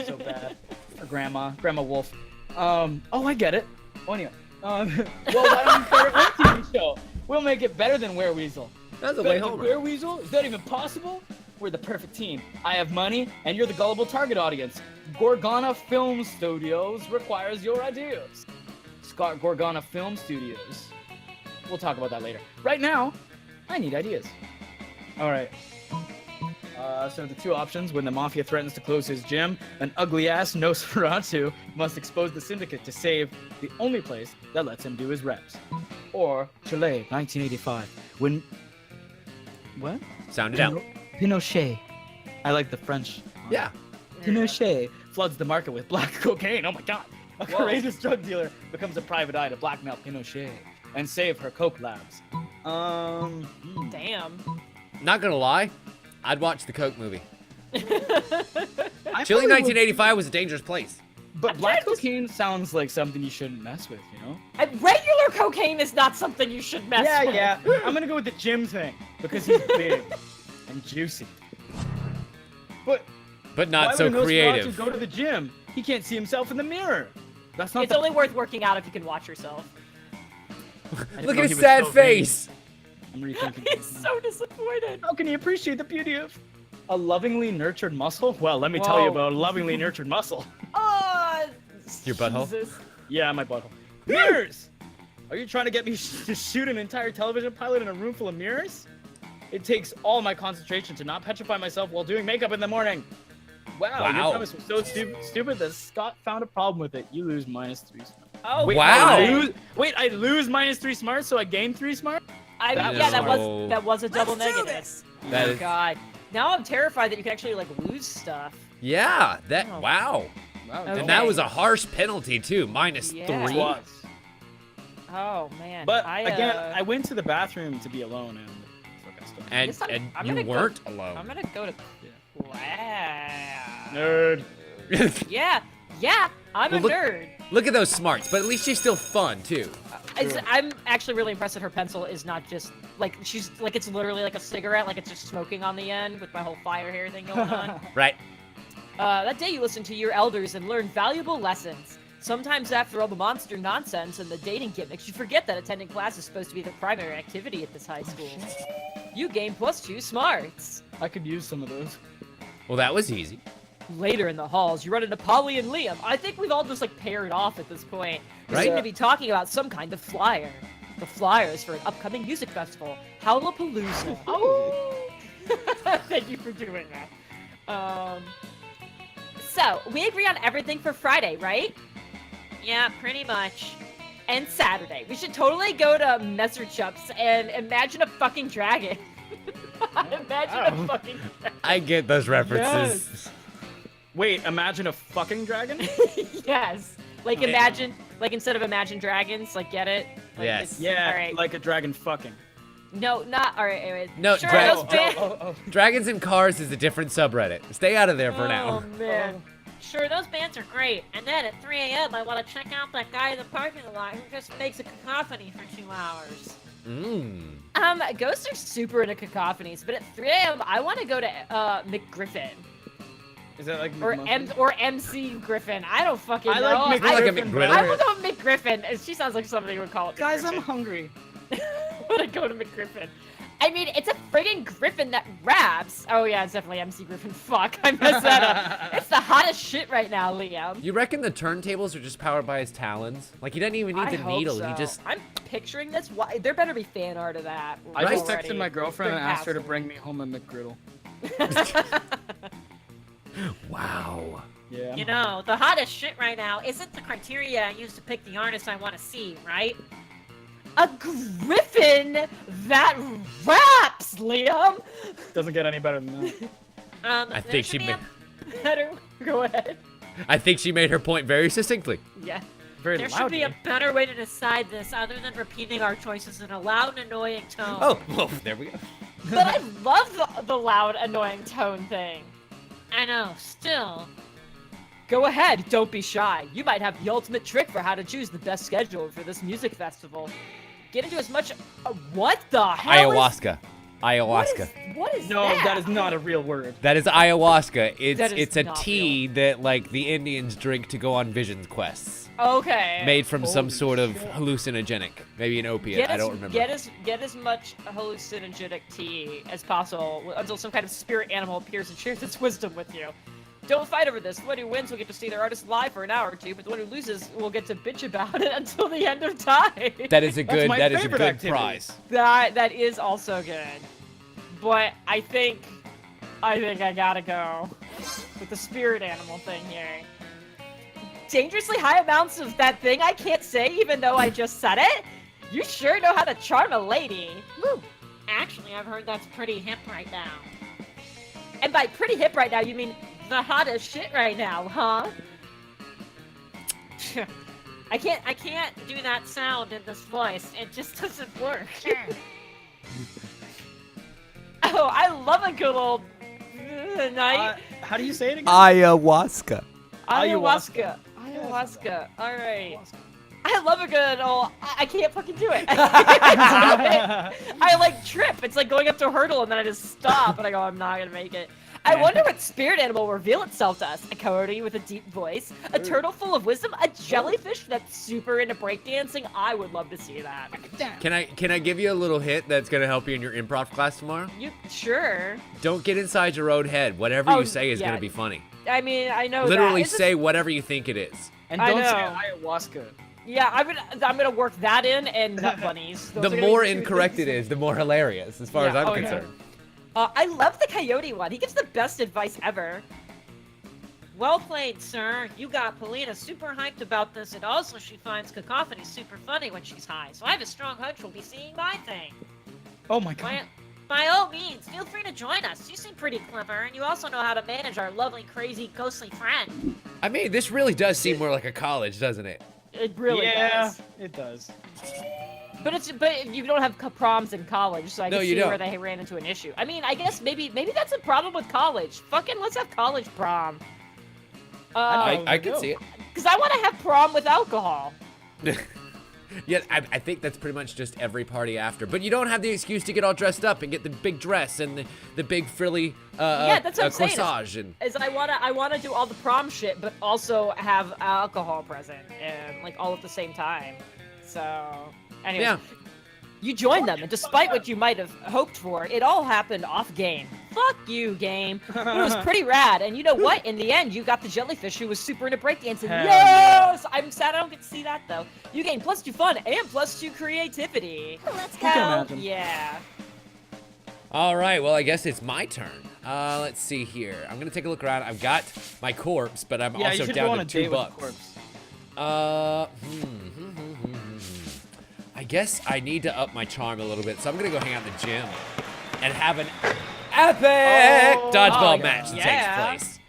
So bad. Or Grandma Wolf. Oh, I get it. Oh, anyway. Well, why don't we start our own TV show? We'll make it better than Wereweasel. That's the Better way than home. Wereweasel? Is that even possible? We're the perfect team. I have money, and you're the gullible target audience. Gorgana Film Studios requires your ideas. Scott Gorgana Film Studios. We'll talk about that later. Right now, I need ideas. All right. So the two options: when the mafia threatens to close his gym, an ugly-ass Nosferatu must expose the syndicate to save the only place that lets him do his reps. Or Chile, 1985, when... What? Sound it out. Pinochet. I like the French. Yeah. Pinochet floods the market with black cocaine. Oh my god. A courageous drug dealer becomes a private eye to blackmail Pinochet and save her coke labs. Damn. Not gonna lie, I'd watch the Coke movie. I Chile probably 1985 was a dangerous place. But black cocaine sounds like something you shouldn't mess with, you know? Regular cocaine is not something you should mess with. Yeah. I'm gonna go with the gym thing because he's big and juicy. But not why so would Nosferatu creative. go to the gym? He can't see himself in the mirror. That's not It's the only worth working out if you can watch yourself. I didn't Look know at he his was sad so vain. face. I'm rethinking. He's so disappointed. How can you appreciate the beauty of a lovingly nurtured muscle? Well, let me tell you Whoa. about a lovingly nurtured muscle. Oh, Your butthole? Jesus. Yeah, my butthole. Mirrors! Are you trying to get me to shoot an entire television pilot in a room full of mirrors? It takes all my concentration to not petrify myself while doing makeup in the morning. Wow. Your premise was so stupid that Scott found a problem with it. You lose -3 smart. Oh, Wait, wow. I lose -3 smart, so I gain 3 smart? That was a double Let's do negative. this. That Oh is- God. Now I'm terrified that you can actually like lose stuff. Yeah, that, Oh. wow. Wow, Okay. And that was a harsh penalty too, -3. Yeah. it was. Oh man. But I, again, I went to the bathroom to be alone and fuck, I still- And, guess I'm you gonna go- weren't I'm alone. gonna go to class. Nerd. Yeah, I'm Well, a look- nerd. Look at those smarts, but at least she's still fun too. I'm actually really impressed that her pencil is not just like she's like it's literally like a cigarette, like it's just smoking on the end with my whole fire hair thing going on. Right? That day you listened to your elders and learned valuable lessons. Sometimes after all the monster nonsense and the dating gimmicks, you forget that attending class is supposed to be the primary activity at this high school. You gain +2 smarts. I could use some of those. Well, that was easy. Later in the halls, you run into Polly and Liam. I think we've all just like paired off at this point. We Right. seem to be talking about some kind of flyer. The flyer is for an upcoming music festival, Howlapalooza. Thank you for doing that. So we agree on everything for Friday, right? Yeah, pretty much. And Saturday. We should totally go to Messer Chups and imagine a fucking dragon. Imagine a fucking dragon. I get those references. Wait, imagine a fucking dragon? Yes. Like Yeah. imagine, like instead of Imagine Dragons, like get it? Like Yes. it's- Yeah, All right. like a dragon fucking. No, not. All right. Anyways. No, Sure, dra- those ban- Dragons and Cars is a different subreddit. Stay out of there for Oh now. man. Sure, those bands are great. And then at 3 a.m., I want to check out that guy in the parking lot who just makes a cacophony for 2 hours. Ghosts are super into cacophonies, but at 3 a.m. I want to go to McGriffin Is that like or McMuffin? MC Griffin. I don't fucking I know. like I like a McGriffin McGriddle. I better. will go McGriffin. She sounds like somebody would call it. Guys, I'm McGriffin. hungry. I want to go to McGriffin. I mean, it's a friggin' griffin that raps. Oh yeah, it's definitely MC Griffin. Fuck, I messed that up. It's the hottest shit right now, Liam. You reckon the turntables are just powered by his talons? Like he doesn't even need I the hope needle. so. He just I'm picturing this. Why? There better be fan art of that. I just already. texted my girlfriend and asked her to Fantastic. bring me home a McGriddle. wow. Yeah. You know, the hottest shit right now isn't the criteria I use to pick the artist I want to see, right? A griffin that raps, Liam. Doesn't get any better than that. I There think should she be ma- Better go ahead. I think she made her point very succinctly. Yeah. Very There should loudly. be a better way to decide this other than repeating our choices in a loud and annoying tone. Oh, well, there we go. But I love the loud, annoying tone thing. I know, still. Go ahead, don't be shy. You might have the ultimate trick for how to choose the best schedule for this music festival. Get into as much. What the hell? Ayahuasca. Ayahuasca. What is No, that? that is not a real word. That is ayahuasca. That is It's a not tea that like the Indians drink to go on vision quests. Okay. Made from some Holy sort of shit. hallucinogenic, maybe an opiate. Get I as, don't remember. Get as much hallucinogenic tea as possible until some kind of spirit animal appears and shares its wisdom with you. Don't fight over this. The one who wins will get to see their artist live for an hour or two, but the one who loses will get to bitch about it until the end of time. That is a good. my That is a favorite good activity. prize. That is also good. But I think I gotta go with the spirit animal thing here. Dangerously high amounts of that thing I can't say even though I just said it? You sure know how to charm a lady. Woo. Actually, I've heard that's pretty hip right now. And by pretty hip right now, you mean the hottest shit right now, huh? I can't do that sound in this voice. It just doesn't work. Oh, I love a good old night. How do you say it again? Ayahuasca. Ayahuasca. Ayahuasca. All right. I love a good old. I can't fucking do it. I like trip. It's like going up to a hurdle and then I just stop and I go, I'm not gonna make it. I wonder what spirit animal will reveal itself to us. A coyote with a deep voice, a turtle full of wisdom, a jellyfish that's super into breakdancing. I would love to see that. Can I give you a little hit that's gonna help you in your improv class tomorrow? You sure? Don't get inside your own head. Whatever Oh, you say is yeah. gonna be funny. I mean, I know Literally that. It's say whatever you think it is. And I don't say know. ayahuasca. Yeah, I'm gonna work that in and nut bunnies. Those The are gonna more be two incorrect things. it is, the more hilarious, as far Yeah, as I'm oh, yeah. concerned. I love the coyote one. He gives the best advice ever. Well played, sir. You got Polina super hyped about this, and also she finds cacophony super funny when she's high. So I have a strong hunch we'll be seeing my thing. Oh my god. By all means, feel free to join us. You seem pretty clever, and you also know how to manage our lovely, crazy, ghostly friend. I mean, this really does seem more like a college, doesn't it? It really yeah, does. it does. But you don't have proms in college, so I No, can you see where don't. they ran into an issue. I mean, I guess maybe that's a problem with college. Fucking let's have college prom. I could see it. Because I want to have prom with alcohol. Yeah, I think that's pretty much just every party after. But you don't have the excuse to get all dressed up and get the big dress and the big frilly Yeah, that's what I'm saying. corsage. And Is I wanna do all the prom shit, but also have alcohol present and like all at the same time. So, anyways, yeah, you joined them, and despite what you might have hoped for, it all happened off game. Fuck you, game. But it was pretty rad, and you know what? In the end, you got the jellyfish who was super into breakdancing. Hell Yes! I'm sad I don't get to see that though. You gain +2 fun and +2 creativity. Let's can go. imagine. Yeah. All right, well, I guess it's my turn. Let's see here. I'm gonna take a look around. I've got my corpse, but I'm Yeah, you also should go on down a to date with the $2. corpse. I guess I need to up my charm a little bit, so I'm gonna go hang out in the gym and have an epic dodgeball match that takes place.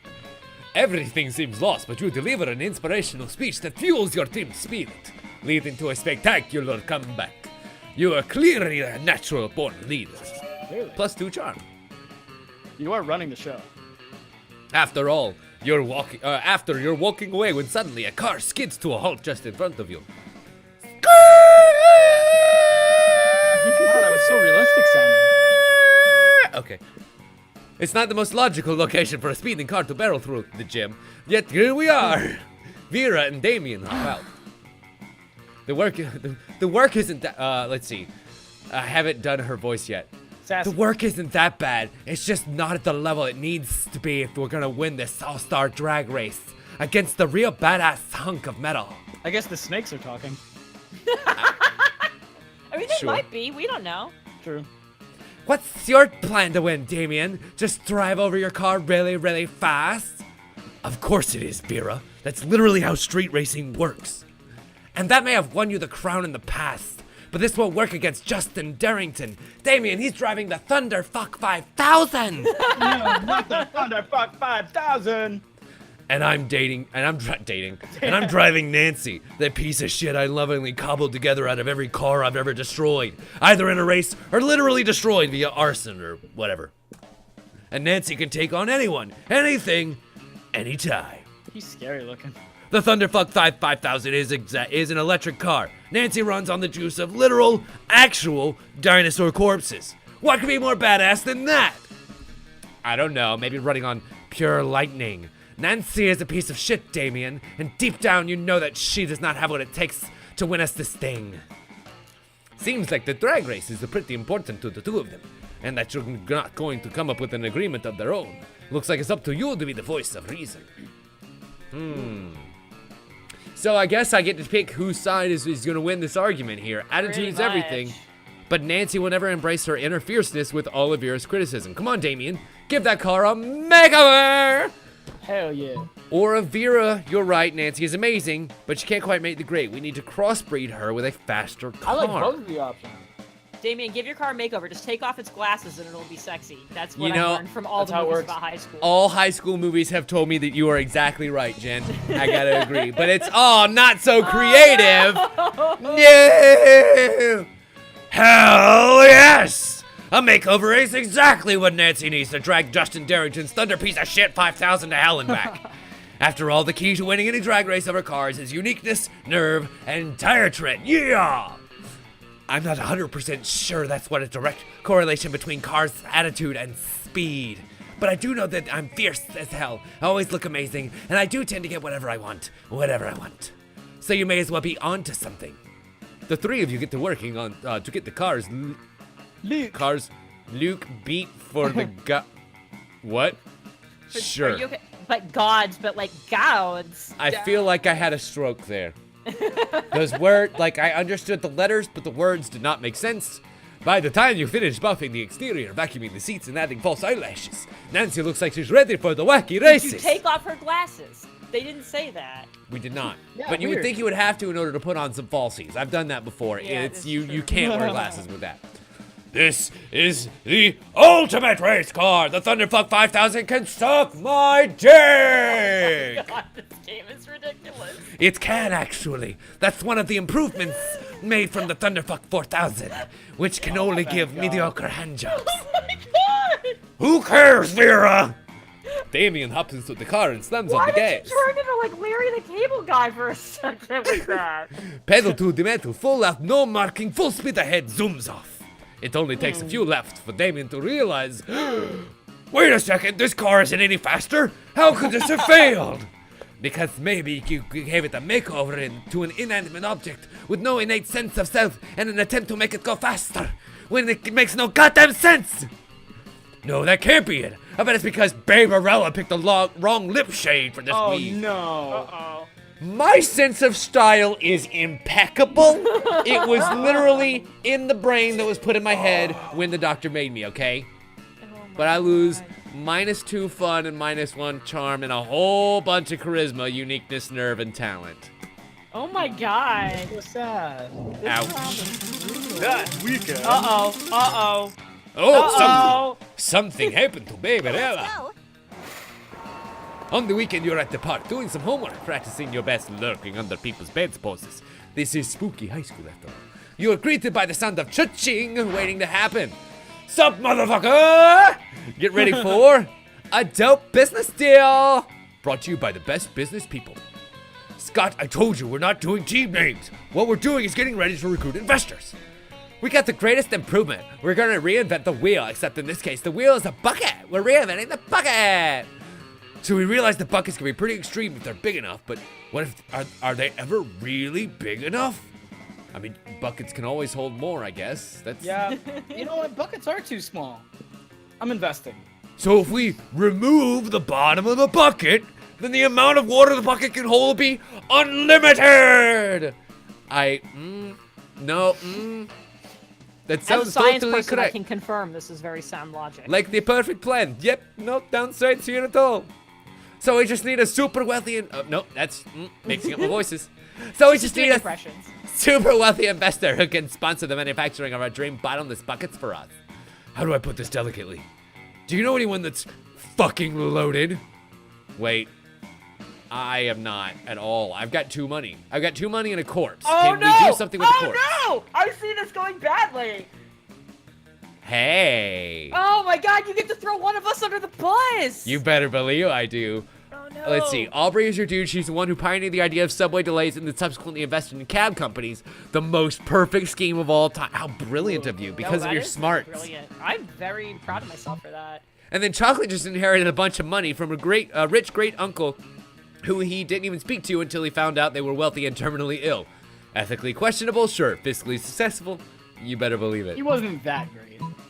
Everything seems lost, but you deliver an inspirational speech that fuels your team's spirit, leading to a spectacular comeback. You are clearly a natural-born leader. Clearly. Plus 2 charm. You are running the show. After all, after you're walking away when suddenly a car skids to a halt just in front of you. Wow, that was so realistic sounding. Okay. It's not the most logical location for a speeding car to barrel through the gym, yet here we are. Vera and Damien. Well, the work isn't that, let's see. I haven't done her voice yet. Sassy. The work isn't that bad. It's just not at the level it needs to be if we're gonna win this all-star drag race against the real badass hunk of metal. I guess the snakes are talking. I mean, they Sure. might be. We don't know. True. What's your plan to win, Damien? Just drive over your car really, really fast? Of course it is, Vera. That's literally how street racing works. And that may have won you the crown in the past, but this won't work against Justin Darrington. Damien, he's driving the Thunderfuck 5000! No, not the Thunderfuck 5000! And I'm driving Nancy, that piece of shit I lovingly cobbled together out of every car I've ever destroyed, either in a race or literally destroyed via arson or whatever. And Nancy can take on anyone, anything, anytime. He's scary looking. The Thunderfuck 5000 is an electric car. Nancy runs on the juice of literal, actual dinosaur corpses. What could be more badass than that? I don't know, maybe running on pure lightning. Nancy is a piece of shit, Damien, and deep down you know that she does not have what it takes to win us this thing. Seems like the drag race is pretty important to the two of them, and that you're not going to come up with an agreement of their own. Looks like it's up to you to be the voice of reason. So I guess I get to pick whose side is going to win this argument here. Attitude is everything, but Nancy will never embrace her inner fierceness with all of Vera's criticism. Come on, Damien, give that car a makeover! Hell yeah. Or a Vera, you're right, Nancy is amazing, but she can't quite make the grade. We need to crossbreed her with a faster car. I like both of the options. Damien, give your car a makeover. Just take off its glasses and it'll be sexy. That's what You know, I learned from all that's the how it movies works. about high school. All high school movies have told me that you are exactly right, Jen. I gotta agree. But it's all not so creative. No! Hell yes! A makeover is exactly what Nancy needs to drag Justin Darrington's thunder piece of shit 5000 to hell and back. After all, the key to winning any drag race over cars is uniqueness, nerve, and tire tread. Yeah! I'm not 100% sure that's what a direct correlation between cars' attitude and speed. But I do know that I'm fierce as hell. I always look amazing, and I do tend to get whatever I want. Whatever I want. So you may as well be on to something. The three of you get to working on, to get the cars... Luke beat for the What? Sure. Are you okay? But gods, but like gods. I feel like I had a stroke there. Those words, like I understood the letters, but the words did not make sense. By the time you finish buffing the exterior, vacuuming the seats, and adding false eyelashes, Nancy looks like she's ready for the wacky races. Did you take off her glasses? They didn't say that. We did not. Yeah, But you would weird. think you would have to in order to put on some falsies. I've done that before. Yeah, It's that's you true. can't wear glasses with that. This is the ultimate race car. The Thunderfuck 5000 can suck my dick. God, this game is ridiculous. It can actually. That's one of the improvements made from the Thunderfuck 4000, which can only give mediocre handjobs. Oh my god! Who cares, Vera? Damien hops into the car and slams on Why the did gas. you turn into like Larry the Cable Guy for a second with that? Pedal to the metal, full out, no marking, full speed ahead, zooms off. It only takes a few left for Damien to realize, wait a second, this car isn't any faster? How could this have failed? Because maybe you gave it a makeover into an inanimate object with no innate sense of self and an attempt to make it go faster, when it makes no goddamn sense. No, that can't be it. I bet it's because Babe Arella picked the wrong lip shade for this Oh week. no. Uh-oh. My sense of style is impeccable. It was literally in the brain that was put in my head when the doctor made me, okay? But I lose -2 fun and -1 charm and a whole bunch of charisma, uniqueness, nerve, and talent. Oh my god. So sad. Ouch. That weekend. Uh-oh. Oh, something happened to baby Ella. Let's go. On the weekend, you're at the park doing some homework, practicing your best lurking under people's beds poses. This is spooky high school after all. You are greeted by the sound of cha-ching waiting to happen. Sup, motherfucker? Get ready for a dope business deal. Brought to you by the best business people. Scott, I told you we're not doing team names. What we're doing is getting ready to recruit investors. We got the greatest improvement. We're gonna reinvent the wheel, except in this case, the wheel is a bucket. We're reinventing the bucket. So we realized the buckets can be pretty extreme if they're big enough, but what if, are they ever really big enough? I mean, buckets can always hold more, I guess. That's Yeah. You know what? Buckets are too small. I'm investing. So if we remove the bottom of the bucket, then the amount of water the bucket can hold will be unlimited. That As a sounds science totally person, I correct. can confirm this is very sound logic. Like the perfect plan. Yep, no downsides here at all. So we just need a super wealthy and no, that's mixing up my voices. So we just need a impressions. super wealthy investor who can sponsor the manufacturing of our dream bottomless buckets for us. How do I put this delicately? Do you know anyone that's fucking loaded? Wait, I am not at all. I've got 2 money. I've got 2 money and a corpse. Can we do something with the corpse? Oh no! I see this going badly. Hey. Oh my god, you get to throw one of us under the bus. You better believe I do. Oh no. Let's see. Aubrey is your dude. She's the one who pioneered the idea of subway delays and then subsequently invested in cab companies. The most perfect scheme of all time. How brilliant of you, because No, of your that is smarts. Brilliant. I'm very proud of myself for that. And then Chocolate just inherited a bunch of money from a rich great uncle who he didn't even speak to until he found out they were wealthy and terminally ill. Ethically questionable, sure. Fiscally successful, you better believe it. He wasn't that great.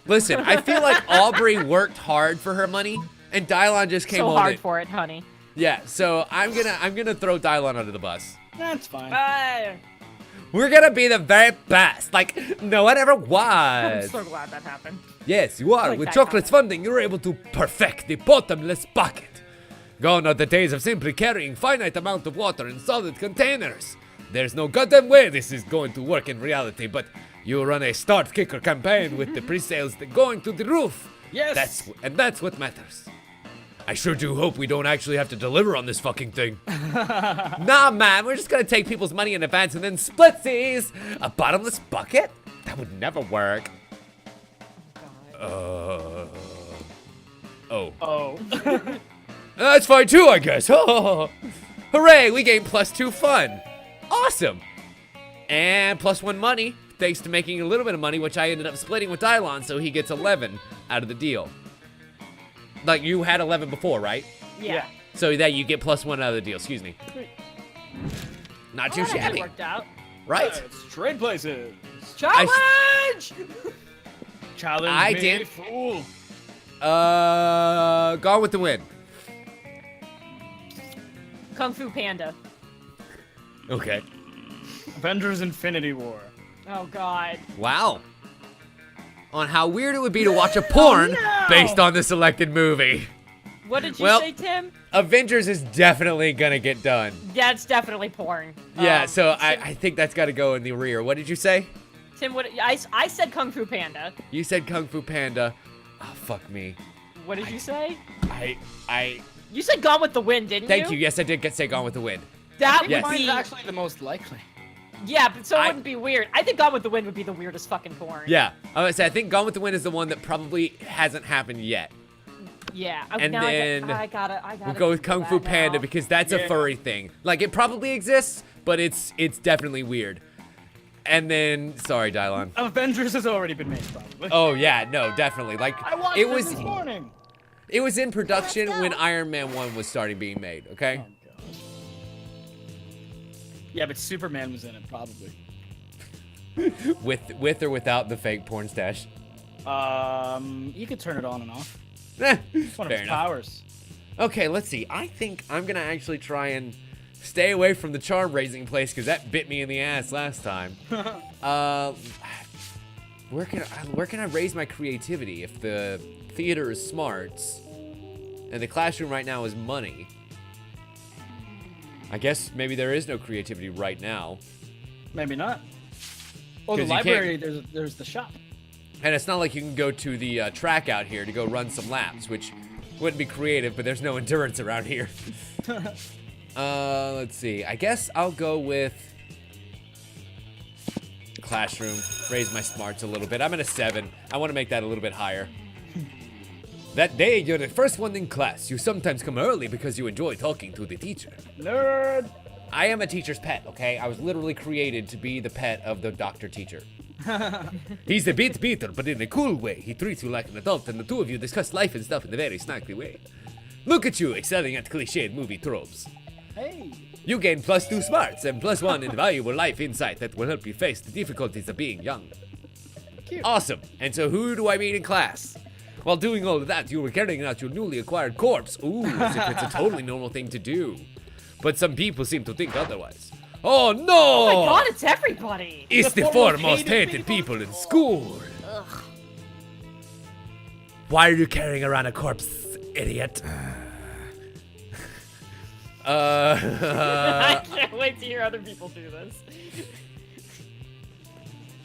Listen, I feel like Aubrey worked hard for her money, and Dylon just came So on hard it. for it, honey. Yeah, so I'm gonna throw Dylon under the bus. That's fine. We're gonna be the very best, like no one ever I'm was. so glad that happened. Yes, you are. Like With that Chocolate's comment. funding, you're able to perfect the bottomless bucket. Gone are the days of simply carrying finite amount of water in solid containers. There's no goddamn way this is going to work in reality, but you run a start kicker campaign with the pre-sales going to the roof. Yes. That's what matters. I sure do hope we don't actually have to deliver on this fucking thing. Nah, man, we're just gonna take people's money in advance and then splitsies. A bottomless bucket? That would never work. Oh. Oh. That's fine too, I guess. Hooray, we gained +2 fun. Awesome. And +1 money, thanks to making a little bit of money, which I ended up splitting with Dylon, so he gets 11 out of the deal. Like, you had 11 before, right? Yeah. So that you get +1 out of the deal, excuse me. Not too Well, that shabby, worked out. right? Let's trade places. Challenge! Challenge I me, did- fool. Gone with the Wind. Kung Fu Panda. Okay. Avengers Infinity War. Oh god. Wow. On how weird it would be to watch a porn no! based on the selected movie. What did you Well- say, Tim? Avengers is definitely gonna get done. That's definitely porn. Yeah, so Tim, I think that's gotta go in the rear. What did you say? Tim, what? I said Kung Fu Panda. You said Kung Fu Panda. Oh, fuck me. What did you say? I You said Gone with the Wind, didn't thank you? you. Yes, I did say Gone with the Wind. That Yes. would Mine's be. actually the most likely. Yeah, but so it I- wouldn't be weird. I think Gone with the Wind would be the weirdest fucking porn. Yeah, I would say I think Gone with the Wind is the one that probably hasn't happened yet. Yeah. And now then I gotta. We'll go with Kung Fu Panda because that's a Yeah. furry thing. Like it probably exists, but it's definitely weird. And then, sorry, Dylon. Avengers has already been made, probably. Oh yeah, no, definitely. Like I watched it it was this morning. it was in production Let's go. when Iron Man 1 was starting being made. Okay. Oh, God. Yeah, but Superman was in it, probably. With or without the fake porn stash. You could turn it on and off. Eh, It's one of fair his enough. powers. Okay, let's see. I think I'm gonna actually try and Stay away from the charm raising place because that bit me in the ass last time. Where can I raise my creativity if the theater is smarts and the classroom right now is money? I guess maybe there is no creativity right now. Maybe not. Oh, the 'Cause you library, there's the shop. And it's not like you can go to the track out here to go run some laps, which wouldn't be creative, but there's no endurance around here. Let's see. I guess I'll go with classroom. Raise my smarts a little bit. I'm at a 7. I want to make that a little bit higher. That day, you're the first one in class. You sometimes come early because you enjoy talking to the teacher. Nerd. I am a teacher's pet, okay? I was literally created to be the pet of the doctor teacher. He's a bit bitter, but in a cool way. He treats you like an adult, and the two of you discuss life and stuff in a very snarky way. Look at you, excelling at cliched movie tropes. Hey. You gain +2 smarts and +1 invaluable life insight that will help you face the difficulties of being young. Cute. Awesome. And so who do I meet in class? While doing all of that, you were carrying out your newly acquired corpse. Ooh, as if it's a totally normal thing to do. But some people seem to think otherwise. Oh no! Oh my god, it's everybody! It's the four most hated people in school. Ugh. Why are you carrying around a corpse, idiot? I can't wait to hear other people do this.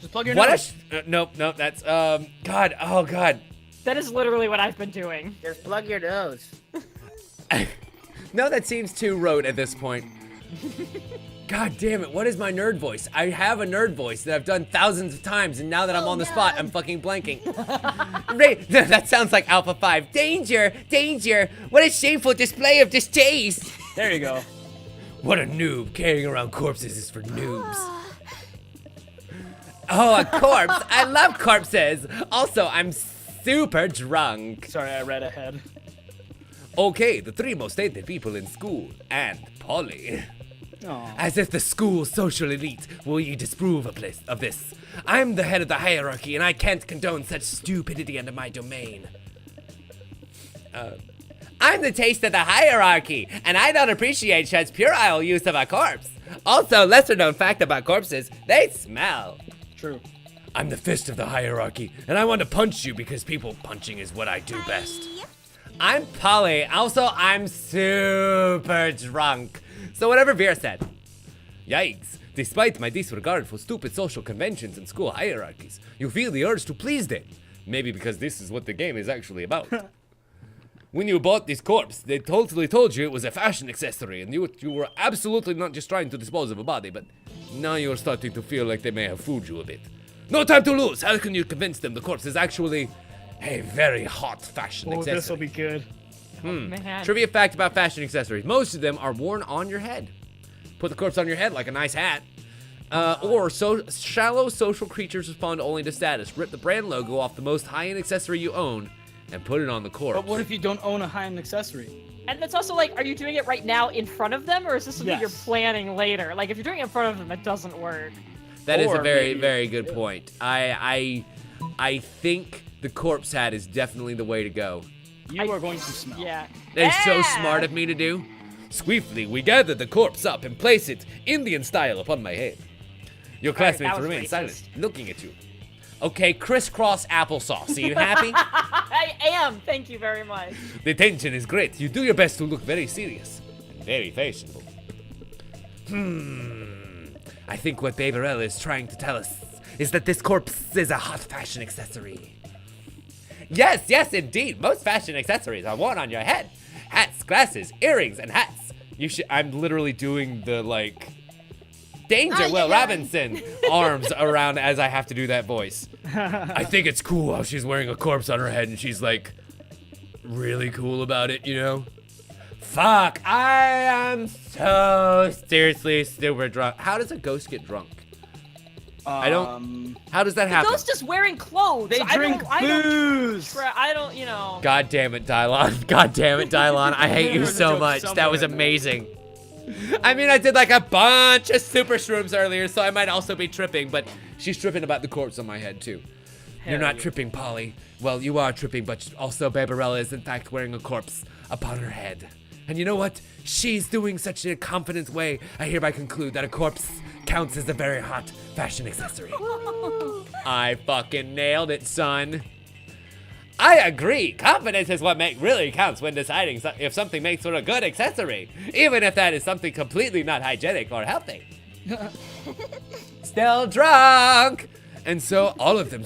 Just plug your What? nose. Nope, that's God. Oh God. That is literally what I've been doing. Just plug your nose. No, that seems too rote at this point. God damn it, what is my nerd voice? I have a nerd voice that I've done thousands of times, and now that I'm on the spot, I'm fucking blanking. That sounds like Alpha 5. Danger! Danger! What a shameful display of distaste! There you go. What a noob. Carrying around corpses is for noobs. Oh, a corpse. I love corpses. Also, I'm super drunk. Sorry, I read ahead. Okay, the 3 most hated people in school, and Polly. Aw. As if the school social elite will you disapprove of this. I'm the head of the hierarchy, and I can't condone such stupidity under my domain. I'm the taste of the hierarchy, and I don't appreciate such puerile use of a corpse. Also, lesser known fact about corpses, they smell. True. I'm the fist of the hierarchy, and I want to punch you because people punching is what I do best. I'm Polly. Also, I'm super drunk. So whatever Vera said. Yikes. Despite my disregard for stupid social conventions and school hierarchies, you feel the urge to please them. Maybe because this is what the game is actually about. When you bought this corpse, they totally told you it was a fashion accessory, and you were absolutely not just trying to dispose of a body, but now you're starting to feel like they may have fooled you a bit. No time to lose. How can you convince them the corpse is actually a very hot fashion accessory? This will be good. Man. Trivia fact about fashion accessories. Most of them are worn on your head. Put the corpse on your head like a nice hat. Or shallow social creatures respond only to status. Rip the brand logo off the most high-end accessory you own and put it on the corpse. But what if you don't own a high-end accessory? And that's also like, are you doing it right now in front of them, or is this something Yes. you're planning later? Like, if you're doing it in front of them, it doesn't work. That is a Or very, maybe- very good point. I think the corpse hat is definitely the way to go. You are going to smell. Yeah. That is so Yeah! smart of me to do. Swiftly, we gather the corpse up and place it Indian style upon my head. Your classmates that was remain racist. silent, looking at you. Okay, crisscross applesauce. Are you happy? I am. Thank you very much. The tension is great. You do your best to look very serious and very fashionable. I think what Baberella is trying to tell us is that this corpse is a hot fashion accessory. Yes, indeed. Most fashion accessories are worn on your head. Hats, glasses, earrings, and hats. I'm literally doing the, like, Danger, Will Robinson arms around as I have to do that voice. I think it's cool how she's wearing a corpse on her head and she's, like, really cool about it, you know? Fuck, I am so seriously super drunk. How does a ghost get drunk? I don't. How does that happen? Ghost is wearing clothes. They drink booze. I don't, you know. God damn it, Dylon. God damn it, Dylon. I hate you There was a so joke much. That was somewhere in there. amazing. I mean, I did like a bunch of super shrooms earlier, so I might also be tripping, but she's tripping about the corpse on my head, too. You're not tripping, Polly. Well, you are tripping, but also Baberella is in fact wearing a corpse upon her head. And you know what? She's doing such a confident way. I hereby conclude that a corpse counts as a very hot fashion accessory. I fucking nailed it, son. I agree. Confidence is what really counts when deciding if something makes for a good accessory, even if that is something completely not hygienic or healthy. Still drunk. And so all of them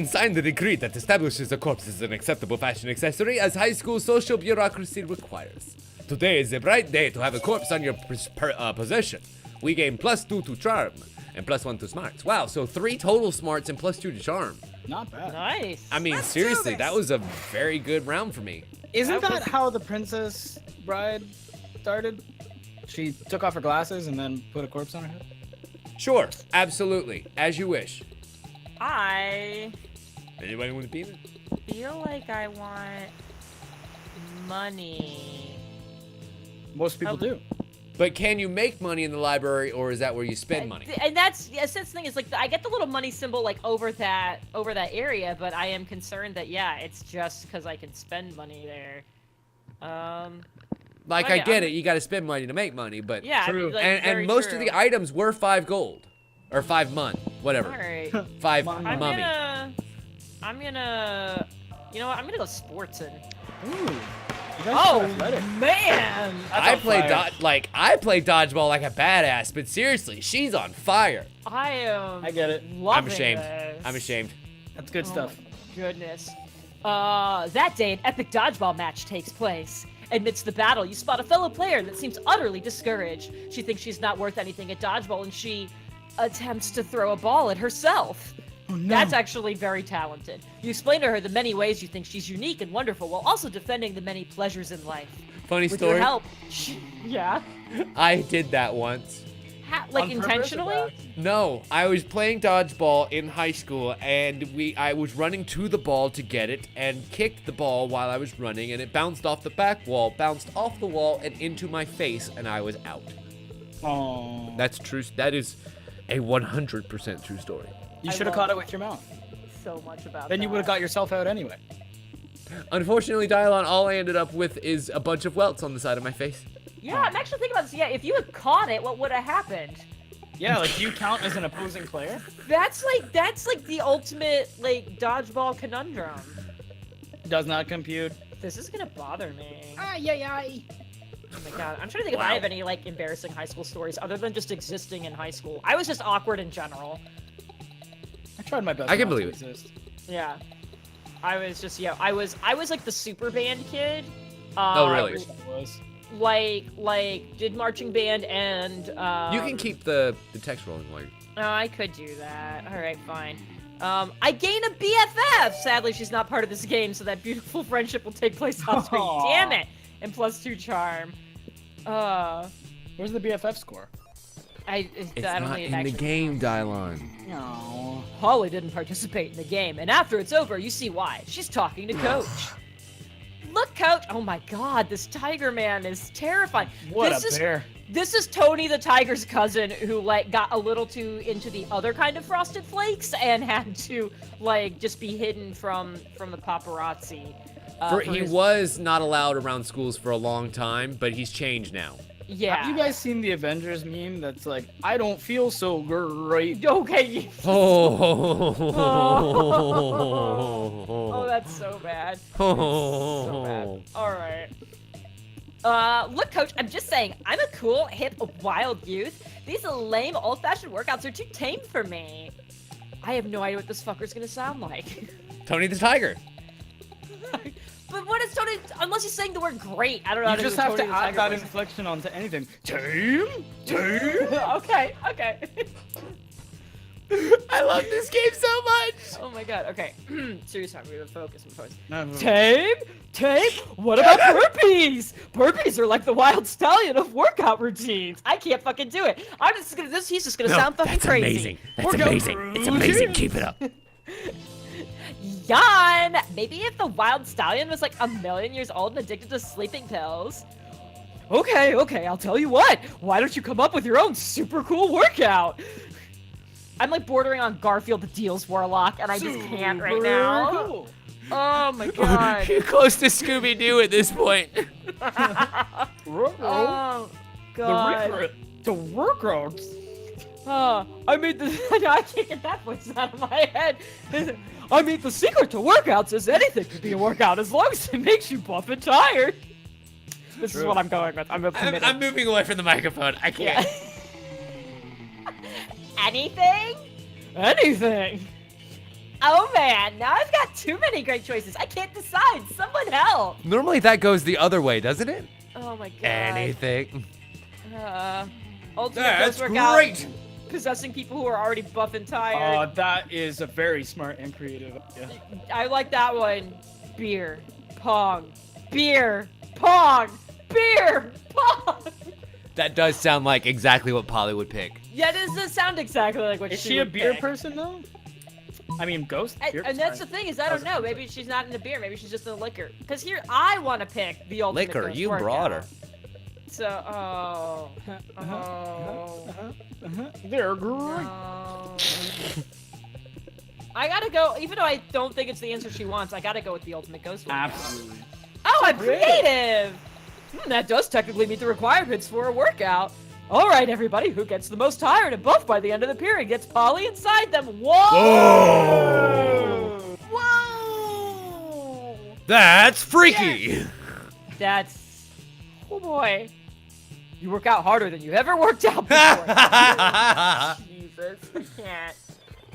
signed the decree that establishes a corpse as an acceptable fashion accessory as high school social bureaucracy requires. Today is a bright day to have a corpse on your possession. We gain +2 to charm and +1 to smarts. Wow, so 3 total smarts and +2 to charm. Not bad. Nice. I mean, seriously, that was a very good round for me. Isn't that how the Princess Bride started? She took off her glasses and then put a corpse on her head? Sure, absolutely, as you wish. I Anybody want to be in it? feel like I want money. Most people do. But can you make money in the library, or is that where you spend money? And that's the thing is like I get the little money symbol like over that area, but I am concerned that it's just because I can spend money there. Like, I get it, you got to spend money to make money, but Yeah, True. I mean, like, and very most true. of the items were 5 gold or 5 month, whatever. All right. 5 I'm mummy. I'm gonna, you know what? I'm gonna go sportsin'. Ooh. You guys Oh are athletic. man! I on play fire. I play dodgeball like a badass, but seriously, she's on fire. I am. I get it. Loving I'm ashamed. this. I'm ashamed. That's good stuff. My goodness. That day, an epic dodgeball match takes place. Amidst the battle, you spot a fellow player that seems utterly discouraged. She thinks she's not worth anything at dodgeball, and she attempts to throw a ball at herself. Oh, no. That's actually very talented. You explain to her the many ways you think she's unique and wonderful, while also defending the many pleasures in life. Funny With story. your help, yeah, I did that once. like On purpose or intentionally. by accident? No, I was playing dodgeball in high school, and I was running to the ball to get it, and kicked the ball while I was running, and it bounced off the back wall, bounced off the wall, and into my face, and I was out. Oh. That's true. That is a 100% true story. You I should have love caught it with your mouth. So much about Then you would have got yourself out anyway. Unfortunately, Dylon, all I ended up with is a bunch of welts on the side of my face. Yeah, I'm actually thinking about this. Yeah, if you had caught it, what would have happened? Yeah, like you count as an opposing player? That's like the ultimate like dodgeball conundrum. Does not compute. This is gonna bother me. Ay, ay, ay. Oh my god, I'm trying to think if I have any like embarrassing high school stories other than just existing in high school. I was just awkward in general. I tried my best. I can not to believe it. exist. Yeah, I was just I was like the super band kid. Oh, really? I wish I was. Like did marching band and You can keep the text rolling while you're... Oh, I could do that. All right, fine. I gain a BFF. Sadly, she's not part of this game, so that beautiful friendship will take place off screen. Aw. Damn it! And +2 charm. Where's the BFF score? I don't think it actually game, Dylon. No. Holly didn't participate in the game, and after it's over, you see why. She's talking to Coach. Look, Coach! Oh my God, this Tiger Man is terrifying. What this a is, bear. This is Tony the Tiger's cousin who like got a little too into the other kind of Frosted Flakes and had to like just be hidden from the paparazzi. He was not allowed around schools for a long time, but he's changed now. Yeah. Have you guys seen the Avengers meme that's like, I don't feel so great? Okay. Oh, Oh, that's so bad. So bad. All right. Look, Coach, I'm just saying, I'm a cool, hip, wild youth. These lame, old-fashioned workouts are too tame for me. I have no idea what this fucker's gonna sound like. Tony the Tiger. But what is Tony? Unless he's saying the word "great," I don't know. You how just do have to Tony the add Tiger that voice. inflection onto anything. Team? Team? Okay. I love this game so much. Oh my God. Okay. Serious time. We have to focus. No. Tame? What about burpees? Burpees are like the wild stallion of workout routines. I can't fucking do it. I'm just gonna. He's just gonna sound fucking that's crazy. amazing. That's We're going amazing. It's amazing. Keep it up. Yawn! Maybe if the wild stallion was like 1,000,000 years old and addicted to sleeping pills. Okay, I'll tell you what. Why don't you come up with your own super cool workout? I'm like bordering on Garfield the Deals Warlock, and I just can't right now. Cool. Oh my god. You're close to Scooby-Doo at this point. Oh god. The workouts. I mean, I can't get that voice out of my head. I mean, the secret to workouts is anything can be a workout as long as it makes you buff and tired. This is what I'm going with. I'm committed. I'm moving away from the microphone. I can't. Anything? Anything. Oh man, now I've got too many great choices. I can't decide. Someone help. Normally that goes the other way, doesn't it? Oh my god. Anything. Ultimate That's ghost workout. great. Possessing people who are already buff and tired. That is a very smart and creative. Yeah. I like that one. Beer, pong, beer, pong, beer, pong. That does sound like exactly what Polly would pick. Yeah, this does sound exactly like what Is she she a would beer pick. person though? I mean, ghost. Beer, And that's the sorry. thing is I don't know. Maybe she's not into beer. Maybe she's just into liquor. Because here I want to pick the ultimate Liquor, ghost you workout. brought her. So They're great. no. I gotta go. Even though I don't think it's the answer she wants, I gotta go with the ultimate ghost workout. Absolutely. Oh, I'm Creative. creative! That does technically meet the requirements for a workout. All right, everybody, who gets the most tired and buff by the end of the period gets Polly inside them. Whoa! Whoa! That's freaky. That's... Oh, boy. You work out harder than you ever worked out before. Jesus, I can't.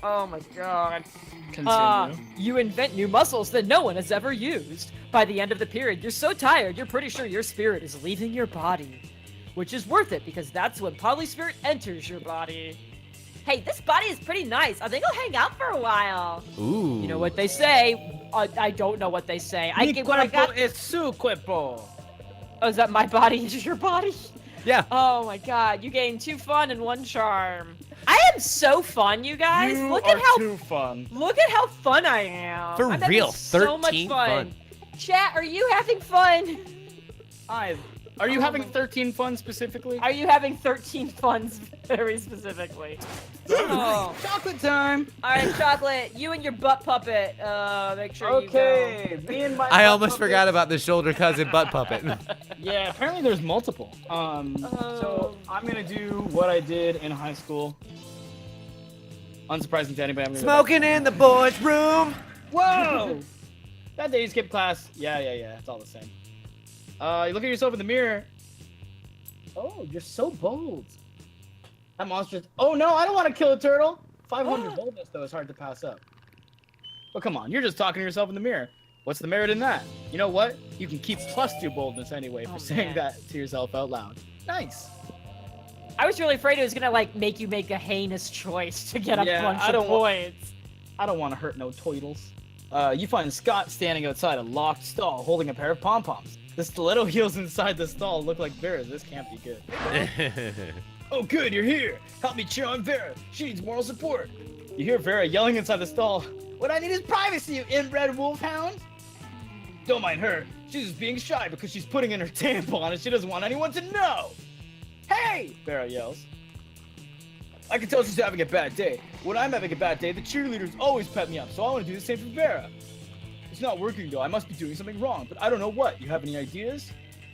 Oh, my God. Continue. You invent new muscles that no one has ever used. By the end of the period, you're so tired, you're pretty sure your spirit is leaving your body. Which is worth it, because that's when Polly's spirit enters your body. Hey, this body is pretty nice. I think I'll hang out for a while. Ooh. You know what they say? I don't know what they say. I Mi get what I cuerpo got. es su cuerpo. Oh, is that my body is your body? Yeah. Oh my god, you gained 2 fun and 1 charm. I am so fun, you guys. You Look are at how too fun. fun I am. For I'm having real, so much 13 fun. fun. Chat, are you having fun? Are you Oh having my- 13 fun specifically? Are you having 13 funs very specifically? Oh. Chocolate time. All right, Chocolate, you and your butt puppet. Make sure you go. Okay, me and my. I almost forgot about the shoulder cousin butt puppet. Yeah, apparently there's multiple. So I'm gonna do what I did in high school. Unsurprising to anybody. I'm gonna go back. Smoking in the boys' room. Whoa! That day you skipped class. Yeah. It's all the same. You look at yourself in the mirror. Oh, you're so bold. That monster. Oh no, I don't want to kill a turtle. 500 boldness though is hard to pass up. But come on, you're just talking to yourself in the mirror. What's the merit in that? You know what? You can keep +2 boldness anyway for saying man. that to yourself out loud. Nice. I was really afraid it was gonna like make you make a heinous choice to get a Yeah, bunch I of don't wa- points. I don't want to hurt no toidles. You find Scott standing outside a locked stall holding a pair of pom-poms. The stiletto heels inside the stall look like Vera's. This can't be good. Oh, good, you're here. Help me cheer on Vera. She needs moral support. You hear Vera yelling inside the stall. What I need is privacy, you inbred wolfhound. Don't mind her. She's just being shy because she's putting in her tampon and she doesn't want anyone to know. Hey, Vera yells. I can tell she's having a bad day. When I'm having a bad day, the cheerleaders always pep me up, so I want to do the same for Vera. It's not working though. I must be doing something wrong, but I don't know what. You have any ideas?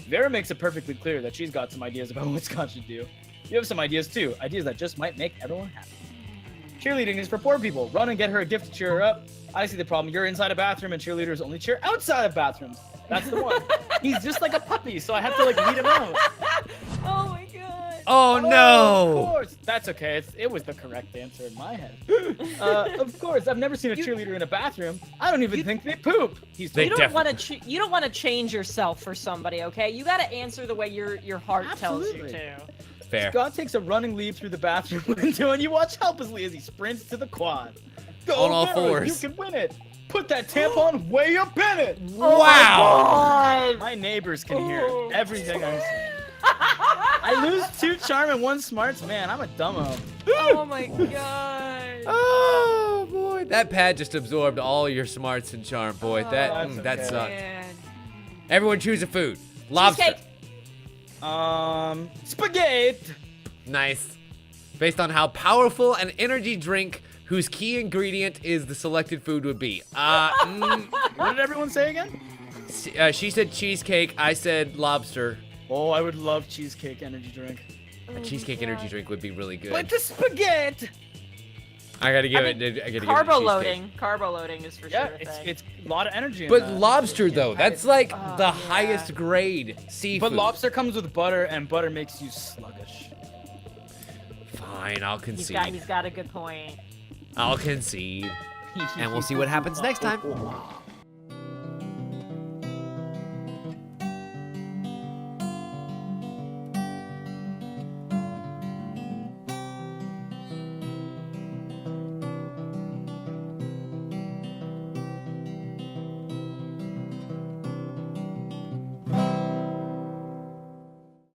Vera makes it perfectly clear that she's got some ideas about what Scott should do. You have some ideas too. Ideas that just might make everyone happy. Cheerleading is for poor people. Run and get her a gift to cheer her up. I see the problem. You're inside a bathroom and cheerleaders only cheer outside of bathrooms. That's the one. He's just like a puppy, so I have to like lead him out. Oh my god. Oh Of no! course. That's okay. It was the correct answer in my head. Of course. I've never seen a cheerleader in a bathroom. I don't even think they poop. He's They You don't definitely- want to. You don't want to change yourself for somebody, okay? You got to answer the way your heart tells you Absolutely. to. Fair. Scott takes a running leap through the bathroom window, and you watch helplessly as he sprints to the quad. Go, On all Vera, fours. You can win it. Put that tampon way up in it. Wow! My neighbors can hear everything I'm saying. I lose 2 charm and 1 smarts. Man, I'm a dumbo. Oh my god. Oh boy, that pad just absorbed all your smarts and charm, boy. That that's that okay. sucked. Man. Everyone choose a food. Lobster. Cheesecake. Spaghetti. Nice. Based on how powerful an energy drink whose key ingredient is the selected food would be. What did everyone say again? She said cheesecake. I said lobster. Oh, I would love cheesecake energy drink. A cheesecake energy drink would be really good. With the spaghetti. I gotta give I it. mean, I gotta give it Carbo cheesecake. loading. Carbo loading is for Yeah, sure a thing. it's a lot of energy. In But that. lobster though, that's like the yeah. highest grade seafood. But lobster comes with butter, and butter makes you sluggish. Fine, I'll He's concede. got a good point. I'll concede. And we'll see what happens next time.